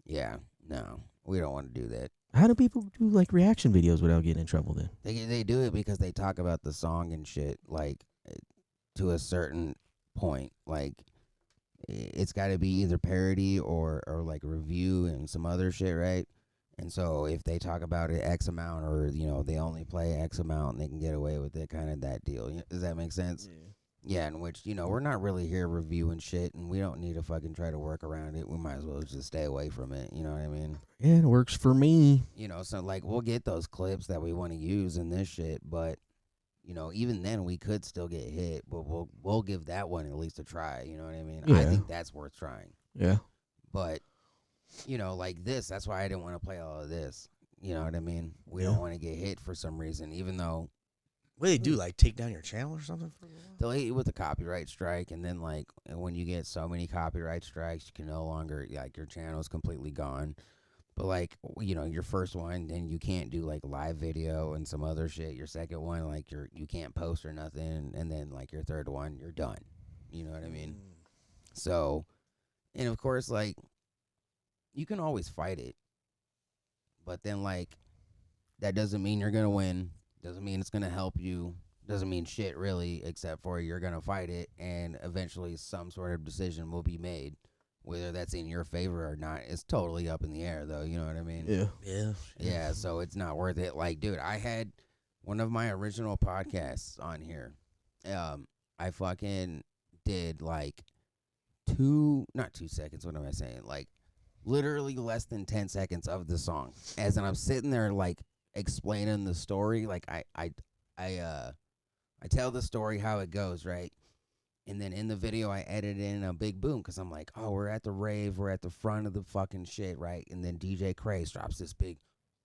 Yeah, no, we don't want to do that. How do people do, like, reaction videos without getting in trouble then? They do it because they talk about the song and shit, like, to a certain point. Like, it's got to be either parody or like review and some other shit, right? And so if they talk about it X amount, or, you know, they only play X amount and they can get away with it, kind of that deal. Does that make sense? Yeah, in which, you know, we're not really here reviewing shit, and we don't need to fucking try to work around it. We might as well just stay away from it. You know what I mean? Yeah, it works for me. You know, so like we'll get those clips that we want to use in this shit, but, you know, even then we could still get hit, but we'll give that one at least a try. You know what I mean? I Yeah. think that's worth trying. Yeah. But, you know, like this, that's why I didn't want to play all of this. You know what I mean? We Yeah. don't want to get hit for some reason, even though What do they do? Like take down your channel or something? For a while? they'll hit you with a copyright strike, and then, like, when you get so many copyright strikes, you can no longer, like, your channel's completely gone. But, like, you know, your first one, then you can't do, like, live video and some other shit. Your second one, like, you can't post or nothing. And then, like, your third one, you're done. You know what I mean? So, and of course, like, you can always fight it. But then, like, that doesn't mean you're going to win. Doesn't mean it's going to help you. Doesn't mean shit, really, except for you're going to fight it, and eventually some sort of decision will be made. Whether that's in your favor or not is totally up in the air, though. You know what I mean? Yeah. Yeah. Yeah, so it's not worth it. Like, dude, I had one of my original podcasts on here. I fucking did, like, not 2 seconds, what am I saying? Like, literally less than 10 seconds of the song. As in, I'm sitting there, like, explaining the story. Like, I tell the story how it goes, right? And then in the video, I edit in a big boom because I'm like, oh, we're at the rave. We're at the front of the fucking shit, right? And then DJ Craze drops this big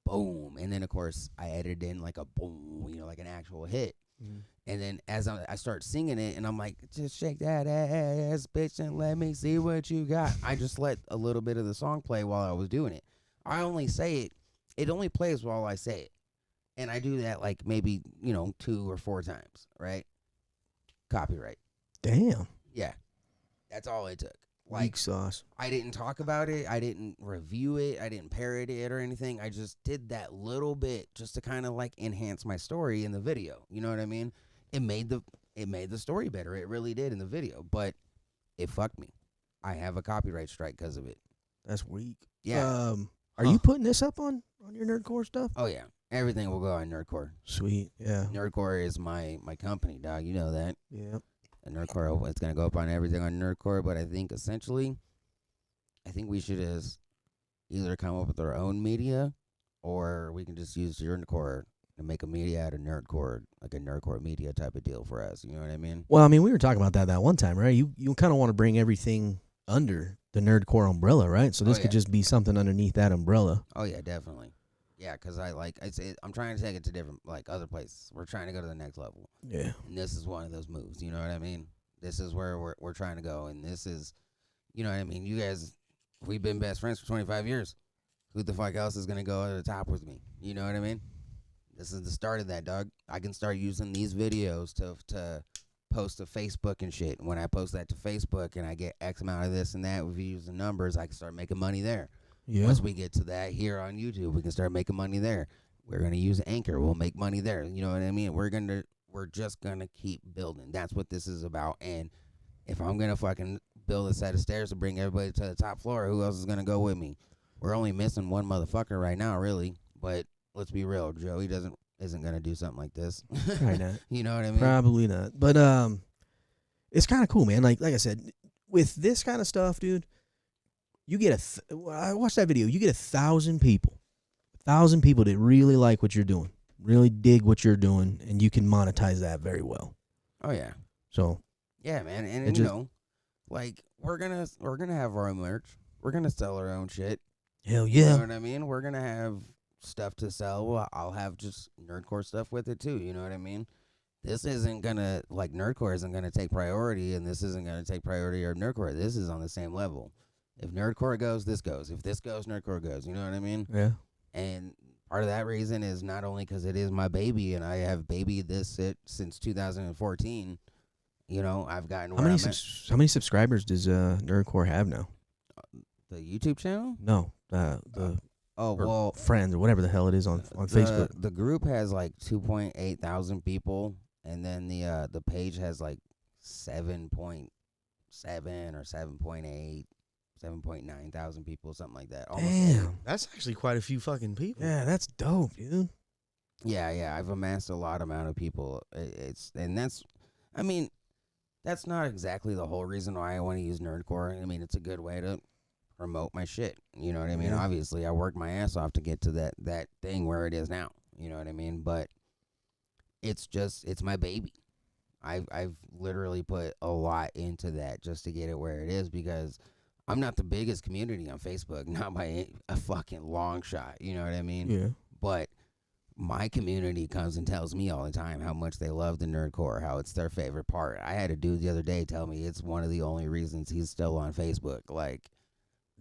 boom. And then, of course, I edit in like a boom, you know, like an actual hit. Mm-hmm. And then as I start singing it, and I'm like, just shake that ass, bitch, and let me see what you got. I just let a little bit of the song play while I was doing it. I only say it. It only plays while I say it. And I do that like maybe, you know, 2 or 4 times, right? Copyright. Damn. Yeah. That's all it took. Weak sauce. I didn't talk about it. I didn't review it. I didn't parody it or anything. I just did that little bit just to kind of like enhance my story in the video. You know what I mean? It made the story better. It really did in the video, but it fucked me. I have a copyright strike because of it. That's weak. Yeah. Are you putting this up on your Nerdcore stuff? Oh yeah. Everything will go on Nerdcore. Sweet. Yeah. Nerdcore is my company, dog. You know that. Yeah. And Nerdcore, it's gonna go up on everything on Nerdcore. But I think essentially, we should either come up with our own media, or we can just use Nerdcore and make a media out of Nerdcore, like a Nerdcore media type of deal for us. You know what I mean? Well, I mean, we were talking about that one time, right? You kind of want to bring everything under the Nerdcore umbrella, right? So this could just be something underneath that umbrella. Oh yeah, definitely. Yeah, because I'm trying to take it to different, like, other places. We're trying to go to the next level. Yeah. And this is one of those moves. You know what I mean? This is where we're trying to go. And this is, you know what I mean? You guys, we've been best friends for 25 years. Who the fuck else is going to go to the top with me? You know what I mean? This is the start of that, dog. I can start using these videos to post to Facebook and shit. And when I post that to Facebook and I get X amount of this and that with views and numbers, I can start making money there. Yeah. Once we get to that here on YouTube, we can start making money there. We're gonna use Anchor. We'll make money there. You know what I mean? We're just gonna keep building. That's what this is about. And if I'm gonna fucking build a set of stairs to bring everybody to the top floor, who else is gonna go with me? We're only missing one motherfucker right now, really. But let's be real, Joey isn't gonna do something like this. Probably not. You know what I mean? Probably not. But it's kind of cool, man. Like I said, with this kind of stuff, dude. You get I watched that video. You get 1,000 people. 1,000 people that really like what you're doing, really dig what you're doing, and you can monetize that very well. Oh yeah. So. Yeah, man, and you know, like we're gonna have our own merch. We're gonna sell our own shit. Hell yeah. You know what I mean? We're gonna have stuff to sell. Well, I'll have just Nerdcore stuff with it too. You know what I mean? This isn't gonna, like, Nerdcore isn't gonna take priority, and this isn't gonna take priority of Nerdcore. This is on the same level. If Nerdcore goes, this goes. If this goes, Nerdcore goes. You know what I mean? Yeah. And part of that reason is not only because it is my baby, and I have babied this since 2014. You know, I've gotten where how many subscribers does Nerdcore have now? The YouTube channel? No, friends or whatever the hell it is on Facebook. The group has like 2.8 thousand people, and then the page has like 7.7 or 7.8. 7.9 thousand people, something like that. Almost. Damn, that's actually quite a few fucking people. Yeah, that's dope, dude. Yeah, I've amassed a lot amount of people. That's not exactly the whole reason why I want to use Nerdcore. I mean, it's a good way to promote my shit. You know what I mean? Yeah. Obviously, I worked my ass off to get to that thing where it is now. You know what I mean? But it's my baby. I've literally put a lot into that just to get it where it is, because I'm not the biggest community on Facebook, not by a fucking long shot. You know what I mean? Yeah. But my community comes and tells me all the time how much they love the Nerdcore, how it's their favorite part. I had a dude the other day tell me it's one of the only reasons he's still on Facebook. Like,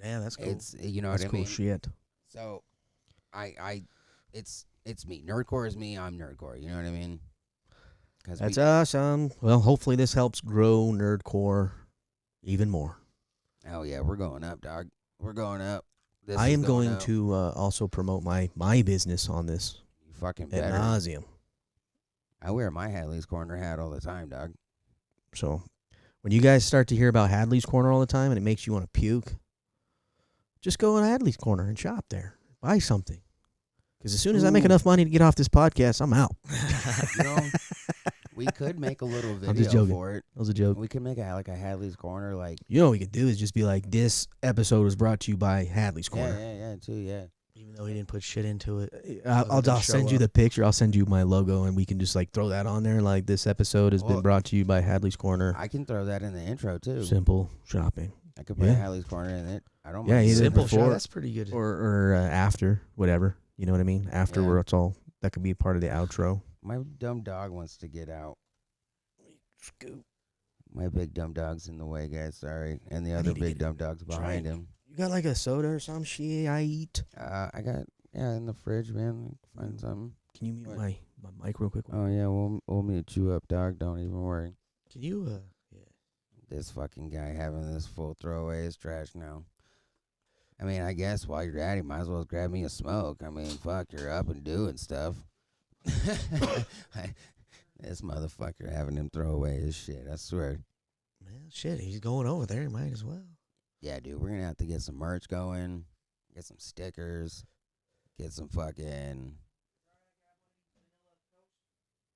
damn, that's cool. It's, you know that's what I mean? Cool shit. So, it's me. Nerdcore is me. I'm Nerdcore. You know what I mean? That's awesome. Well, hopefully this helps grow Nerdcore even more. Oh yeah, we're going up, dog. We're going up. I am going to also promote my business on this. You fucking Ad better. nauseum. I wear my Hadley's Corner hat all the time, dog. So when you guys start to hear about Hadley's Corner all the time and it makes you want to puke, just go to Hadley's Corner and shop there. Buy something. Because as soon as I make enough money to get off this podcast, I'm out. You know, we could make a little I'm just video joking. for it. That was a joke. We could make a Hadley's Corner, like. You know what we could do is just be like, this episode was brought to you by Hadley's Corner. Yeah, too, yeah. Even though he didn't put shit into it. I'll send you the picture. I'll send you my logo, and we can just like throw that on there. Like, this episode has been brought to you by Hadley's Corner. I can throw that in the intro too. Simple shopping. I could put Hadley's Corner in it. I don't Yeah, mind. either Simple before shot. That's pretty good. or after, whatever. You know what I mean? After where it's all, that could be part of the outro. My dumb dog wants to get out. Scoop. My big dumb dog's in the way, guys. Sorry. And the other need to big get dumb dog's behind him. You got like a soda or some shit I eat? I got, in the fridge, man. Find something. Can you mute my mic real quick? Oh, yeah, we'll mute you up, dog. Don't even worry. Can you, This fucking guy having this full throwaway is trash now. I mean, I guess while you're at it, might as well grab me a smoke. I mean, fuck, you're up and doing stuff. This motherfucker having him throw away his shit, I swear. Man, shit, he's going over there. He might as well. Yeah, dude, we're going to have to get some merch going, get some stickers, get some fucking...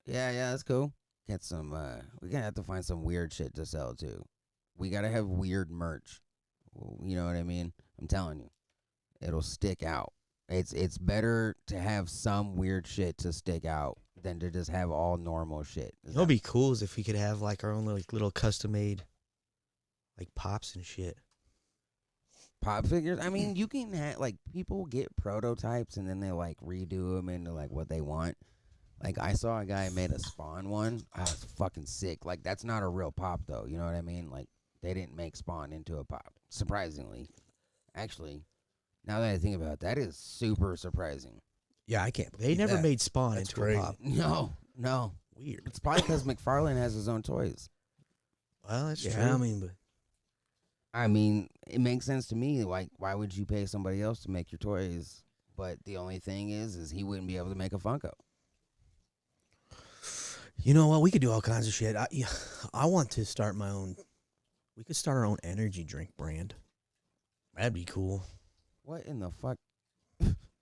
Yeah, that's cool. Get some, we're going to have to find some weird shit to sell, too. We got to have weird merch. You know what I mean? I'm telling you. It'll stick out. It's better to have some weird shit to stick out than to just have all normal shit. It would be cool is if we could have like our own little custom made like pops and shit. Pop figures? I mean, you can have, like, people get prototypes and then they, like, redo them into, like, what they want. Like, I saw a guy made a Spawn one. I was fucking sick. Like, that's not a real pop, though. You know what I mean? Like, they didn't make Spawn into a pop. Surprisingly. Actually, now that I think about it, that is super surprising. Yeah, I can't. They never made Spawn That's into crazy. a pop. No. Weird. It's probably because McFarlane has his own toys. Well, that's true. I mean, it makes sense to me. Like, why would you pay somebody else to make your toys? But the only thing is he wouldn't be able to make a Funko. You know what? We could do all kinds of shit. I want to start my own. We could start our own energy drink brand. That'd be cool. What in the fuck?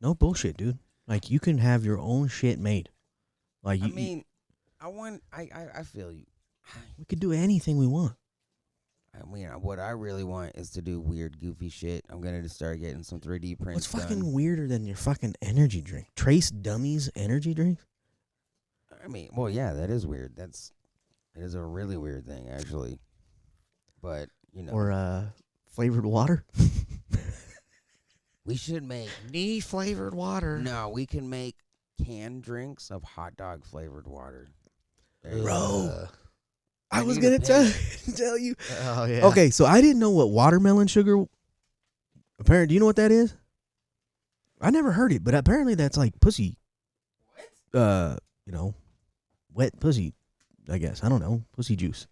No bullshit, dude. Like, you can have your own shit made. Like, I mean, I feel you. We could do anything we want. I mean, what I really want is to do weird, goofy shit. I'm going to start getting some 3D prints. What's fucking weirder than your fucking energy drink? Tres Dummies energy drink? I mean, well, yeah, that is weird. That is a really weird thing, actually. But, you know. Or flavored water? We should make knee flavored water. No, we can make canned drinks of hot dog flavored water. Bro. I was going to tell you. Oh, yeah. Okay, so I didn't know what watermelon sugar. Apparently, do you know what that is? I never heard it, but apparently that's like pussy. What? You know, wet pussy, I guess. I don't know. Pussy juice.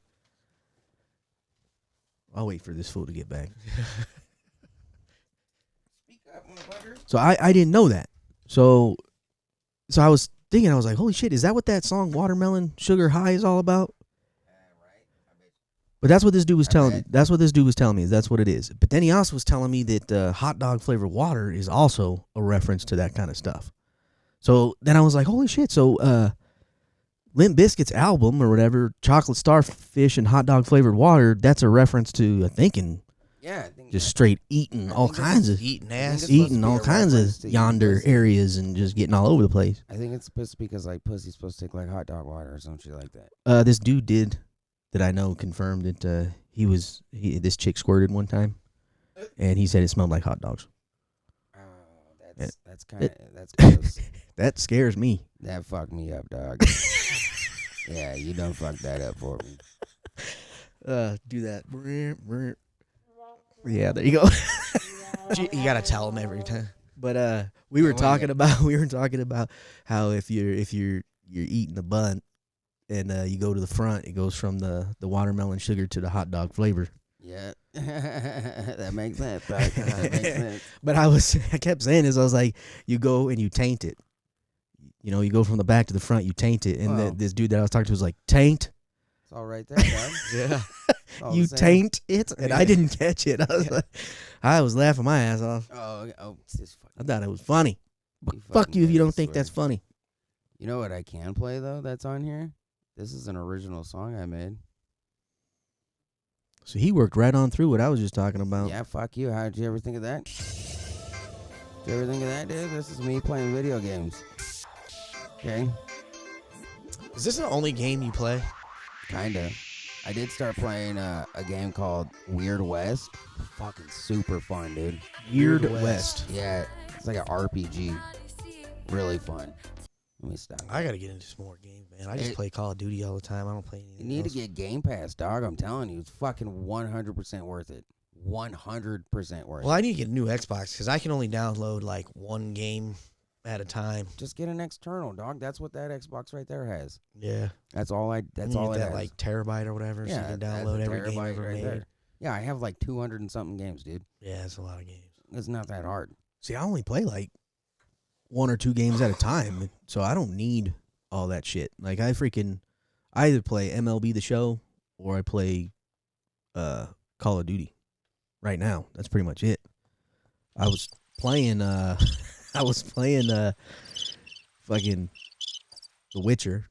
I'll wait for this fool to get back. Speak up, motherfucker. So I didn't know that. So I was thinking, I was like, holy shit, is that what that song Watermelon Sugar High is all about? But that's what this dude was telling me. That's what this dude was telling me. That's what it is. But then he also was telling me that hot dog flavored water is also a reference to that kind of stuff. So then I was like, holy shit. So Limp Bizkit's album or whatever, Chocolate Starfish and Hot Dog Flavored Water, that's a reference to, I think just straight eating all kinds of eating all kinds of yonder areas and just getting all over the place. I think it's supposed to be because like pussy's supposed to take like hot dog water or some shit like that. This dude did. That I know confirmed that this chick squirted one time, and he said it smelled like hot dogs. Oh, that's close. That scares me. That fucked me up, dog. Yeah, you done fucked that up for me. Do that. Yeah, there you go. You gotta tell him every time. But we were talking about how if you're eating a bun. And you go to the front, it goes from the watermelon sugar to the hot dog flavor. Yeah, that makes sense. That makes sense. But I kept saying this. I was like, you go and you taint it. You know, you go from the back to the front, you taint it. And this dude that I was talking to was like, taint? It's all right there, dog. Yeah. You taint it? And I didn't catch it. I was laughing my ass off. Oh, I thought it was funny. But fuck you if you don't think that's funny. You know what I can play, though, that's on here? This is an original song I made. So he worked right on through what I was just talking about. Yeah, fuck you. How did you ever think of that? Did you ever think of that, dude? This is me playing video games. Okay? Is this the only game you play? Kinda. I did start playing a game called Weird West. Fucking super fun, dude. Weird West. Yeah, it's like an RPG. Really fun. Let me stop. I gotta get into some more games, man. I just play Call of Duty all the time. I don't play anything You need else. to get Game Pass, dog. I'm telling you, it's fucking 100% worth it. 100% worth it. Well, I need to get a new Xbox because I can only download like one game at a time. Just get an external, dog. That's what that Xbox right there has. Yeah. That's all And That's you all get it that has. like terabyte or whatever, so you can that's download a every game terabyte ever right made. there. Yeah, I have like 200 and something games, dude. Yeah, it's a lot of games. It's not that hard. See, I only play like 1 or 2 games at a time, so I don't need all that shit. Like I either play MLB The Show or I play Call of Duty. Right now, that's pretty much it. I was playing fucking The Witcher.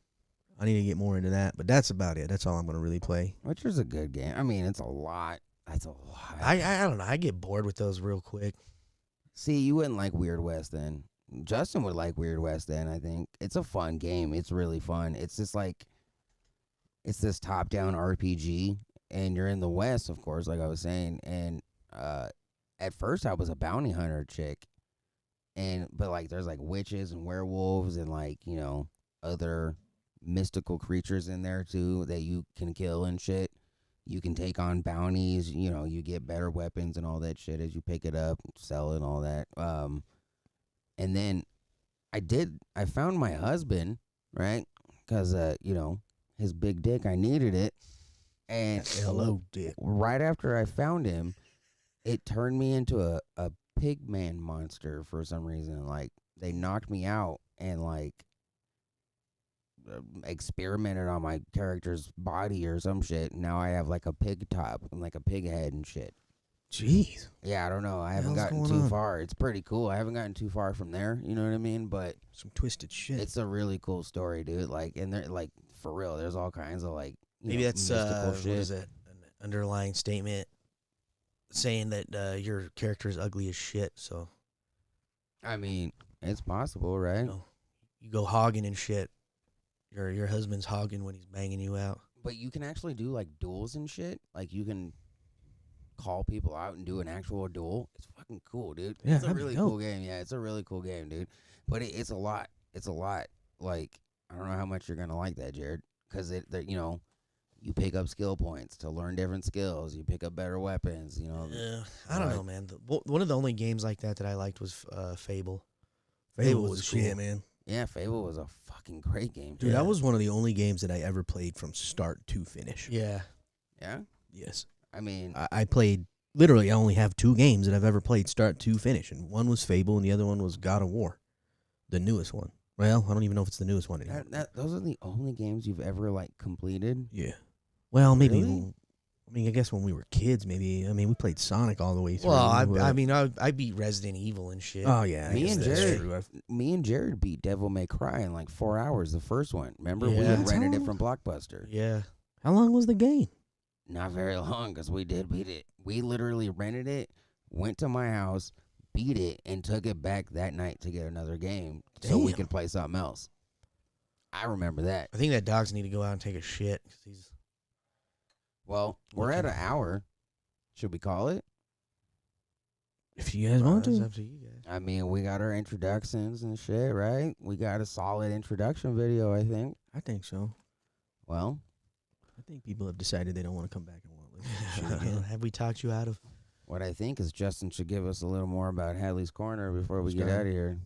I need to get more into that, but that's about it. That's all I'm gonna really play. Witcher's a good game. I mean, it's a lot. That's a lot. I don't know. I get bored with those real quick. See, you wouldn't like Weird West then. Justin would like Weird West then, I think. It's a fun game. It's really fun. It's just like, it's this top-down RPG, and you're in the West, of course, like I was saying, and at first I was a bounty hunter chick, but like there's like witches and werewolves and like, you know, other mystical creatures in there too that you can kill and shit. You can take on bounties, you know, you get better weapons and all that shit as you pick it up, sell it and all that. And then I found my husband, right? Because, you know, his big dick, I needed it. And Hello, dick. right after I found him, it turned me into a pigman monster for some reason. Like, they knocked me out and, like, experimented on my character's body or some shit. Now I have, like, a pig top and, like, a pig head and shit. Jeez. Yeah, I don't know. I haven't hell's gotten going too on? far. It's pretty cool. I haven't gotten too far from there. You know what I mean? But Some twisted shit. it's a really cool story, dude. Like, and they're like, for real, there's all kinds of like, Maybe that's mystical what shit. is it? An underlying statement saying that your character is ugly as shit. So I mean, it's possible, right? you go hogging and shit. Your husband's hogging when he's banging you out. But you can actually do like duels and shit. Like you can call people out and do an actual duel. It's fucking cool, dude. Yeah, It's a that'd be really dope. cool game. Yeah, it's a really cool game, dude. But it's a lot. It's a lot. Like, I don't know how much you're gonna like that, Jared, because you know, you pick up skill points to learn different skills. You pick up better weapons. You know. Yeah, I don't like- know, man. One of the only games like that I liked was Fable. Fable was was shit, cool. man. Yeah, Fable was a fucking great game. Dude, Yeah. that was one of the only games that I ever played from start to finish. Yeah, Yeah. Yes. I mean, I played, literally, I only have 2 games that I've ever played start to finish. And one was Fable and the other one was God of War, the newest one. Well, I don't even know if it's the newest one anymore. those are the only games you've ever like completed. Yeah. Well, maybe. Really? I mean, I guess when we were kids, maybe. I mean, we played Sonic all the way through. well, but- I mean, I beat Resident Evil and shit. Oh yeah, I Me guess and that's Jared- true. Me and Jared beat Devil May Cry in like 4 hours. The first one. Remember, we Yeah. had That's rented how it from Blockbuster. Yeah, How long was the game? Not very long, because we did beat it. We literally rented it, went to my house, beat it, and took it back that night to get another game so we Damn. could play something else. I remember that. I think that dogs need to go out and take a shit. 'Cause he's Well, we're at an hour. Should we call it? If you guys want that's to. up to you guys. I mean, we got our introductions and shit, right? We got a solid introduction video, I think. I think so. Well, I think people have decided they don't want to come back and want to listen to shit again. Have we talked you out of? what I think is Justin should give us a little more about Hadley's Corner before we Let's get go. out of here.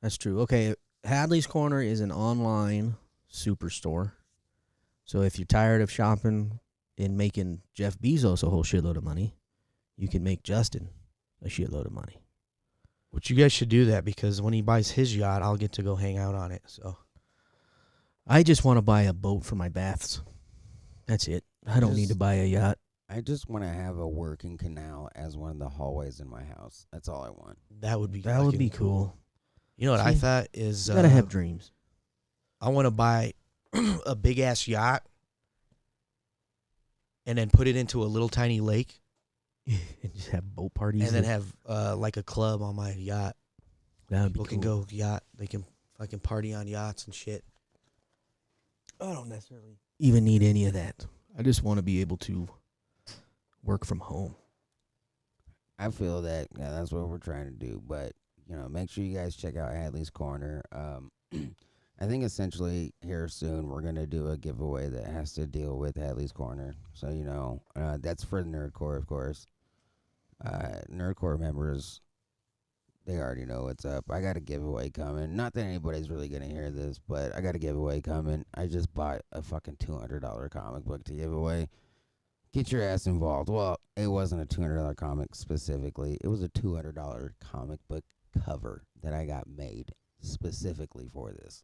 That's true. Okay, Hadley's Corner is an online superstore. So if you're tired of shopping and making Jeff Bezos a whole shitload of money, you can make Justin a shitload of money. Which you guys should do that because when he buys his yacht, I'll get to go hang out on it. So I just want to buy a boat for my baths. That's it. I don't need to buy a yacht. I just want to have a working canal as one of the hallways in my house. That's all I want. that would be That would fucking be cool. You know what I See, thought is You gotta have dreams. I want to buy a big ass yacht and then put it into a little tiny lake And just have boat parties. and then have like a club on my yacht. that would be People cool. can go yacht. They can fucking party on yachts and shit. I don't necessarily even need any of that. I just want to be able to work from home. I feel that that's what we're trying to do. But make sure you guys check out Hadley's Corner. I think essentially here soon we're gonna do a giveaway that has to deal with Hadley's Corner. So that's for Nerdcore, of course. Nerdcore members They already know what's up. I got a giveaway coming. Not that anybody's really going to hear this, but I got a giveaway coming. I just bought a fucking $200 comic book to give away. Get your ass involved. Well, it wasn't a $200 comic specifically. It was a $200 comic book cover that I got made specifically for this.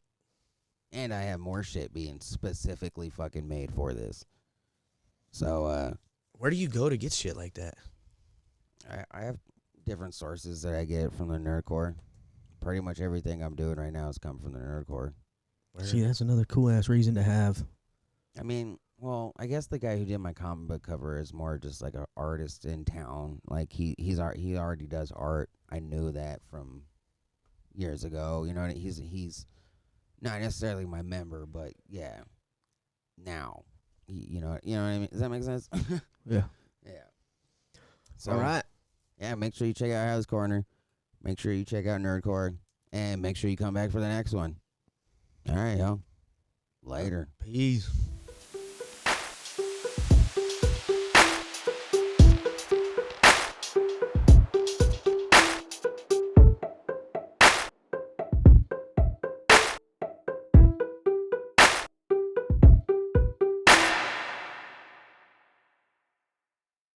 And I have more shit being specifically fucking made for this. So, where do you go to get shit like that? I have different sources that I get from the Nerdcore. Pretty much everything I'm doing right now has come from the Nerdcore. See, that's another cool ass reason to have. I mean, well, I guess the guy who did my comic book cover is more just like an artist in town. Like he already does art. I knew that from years ago. You know, he's not necessarily my member, but yeah, now, you know what I mean. Does that make sense? Yeah. Yeah. So, All right. Yeah, make sure you check out House Corner. Make sure you check out Nerdcore. And make sure you come back for the next one. All right, yo. Later. Peace.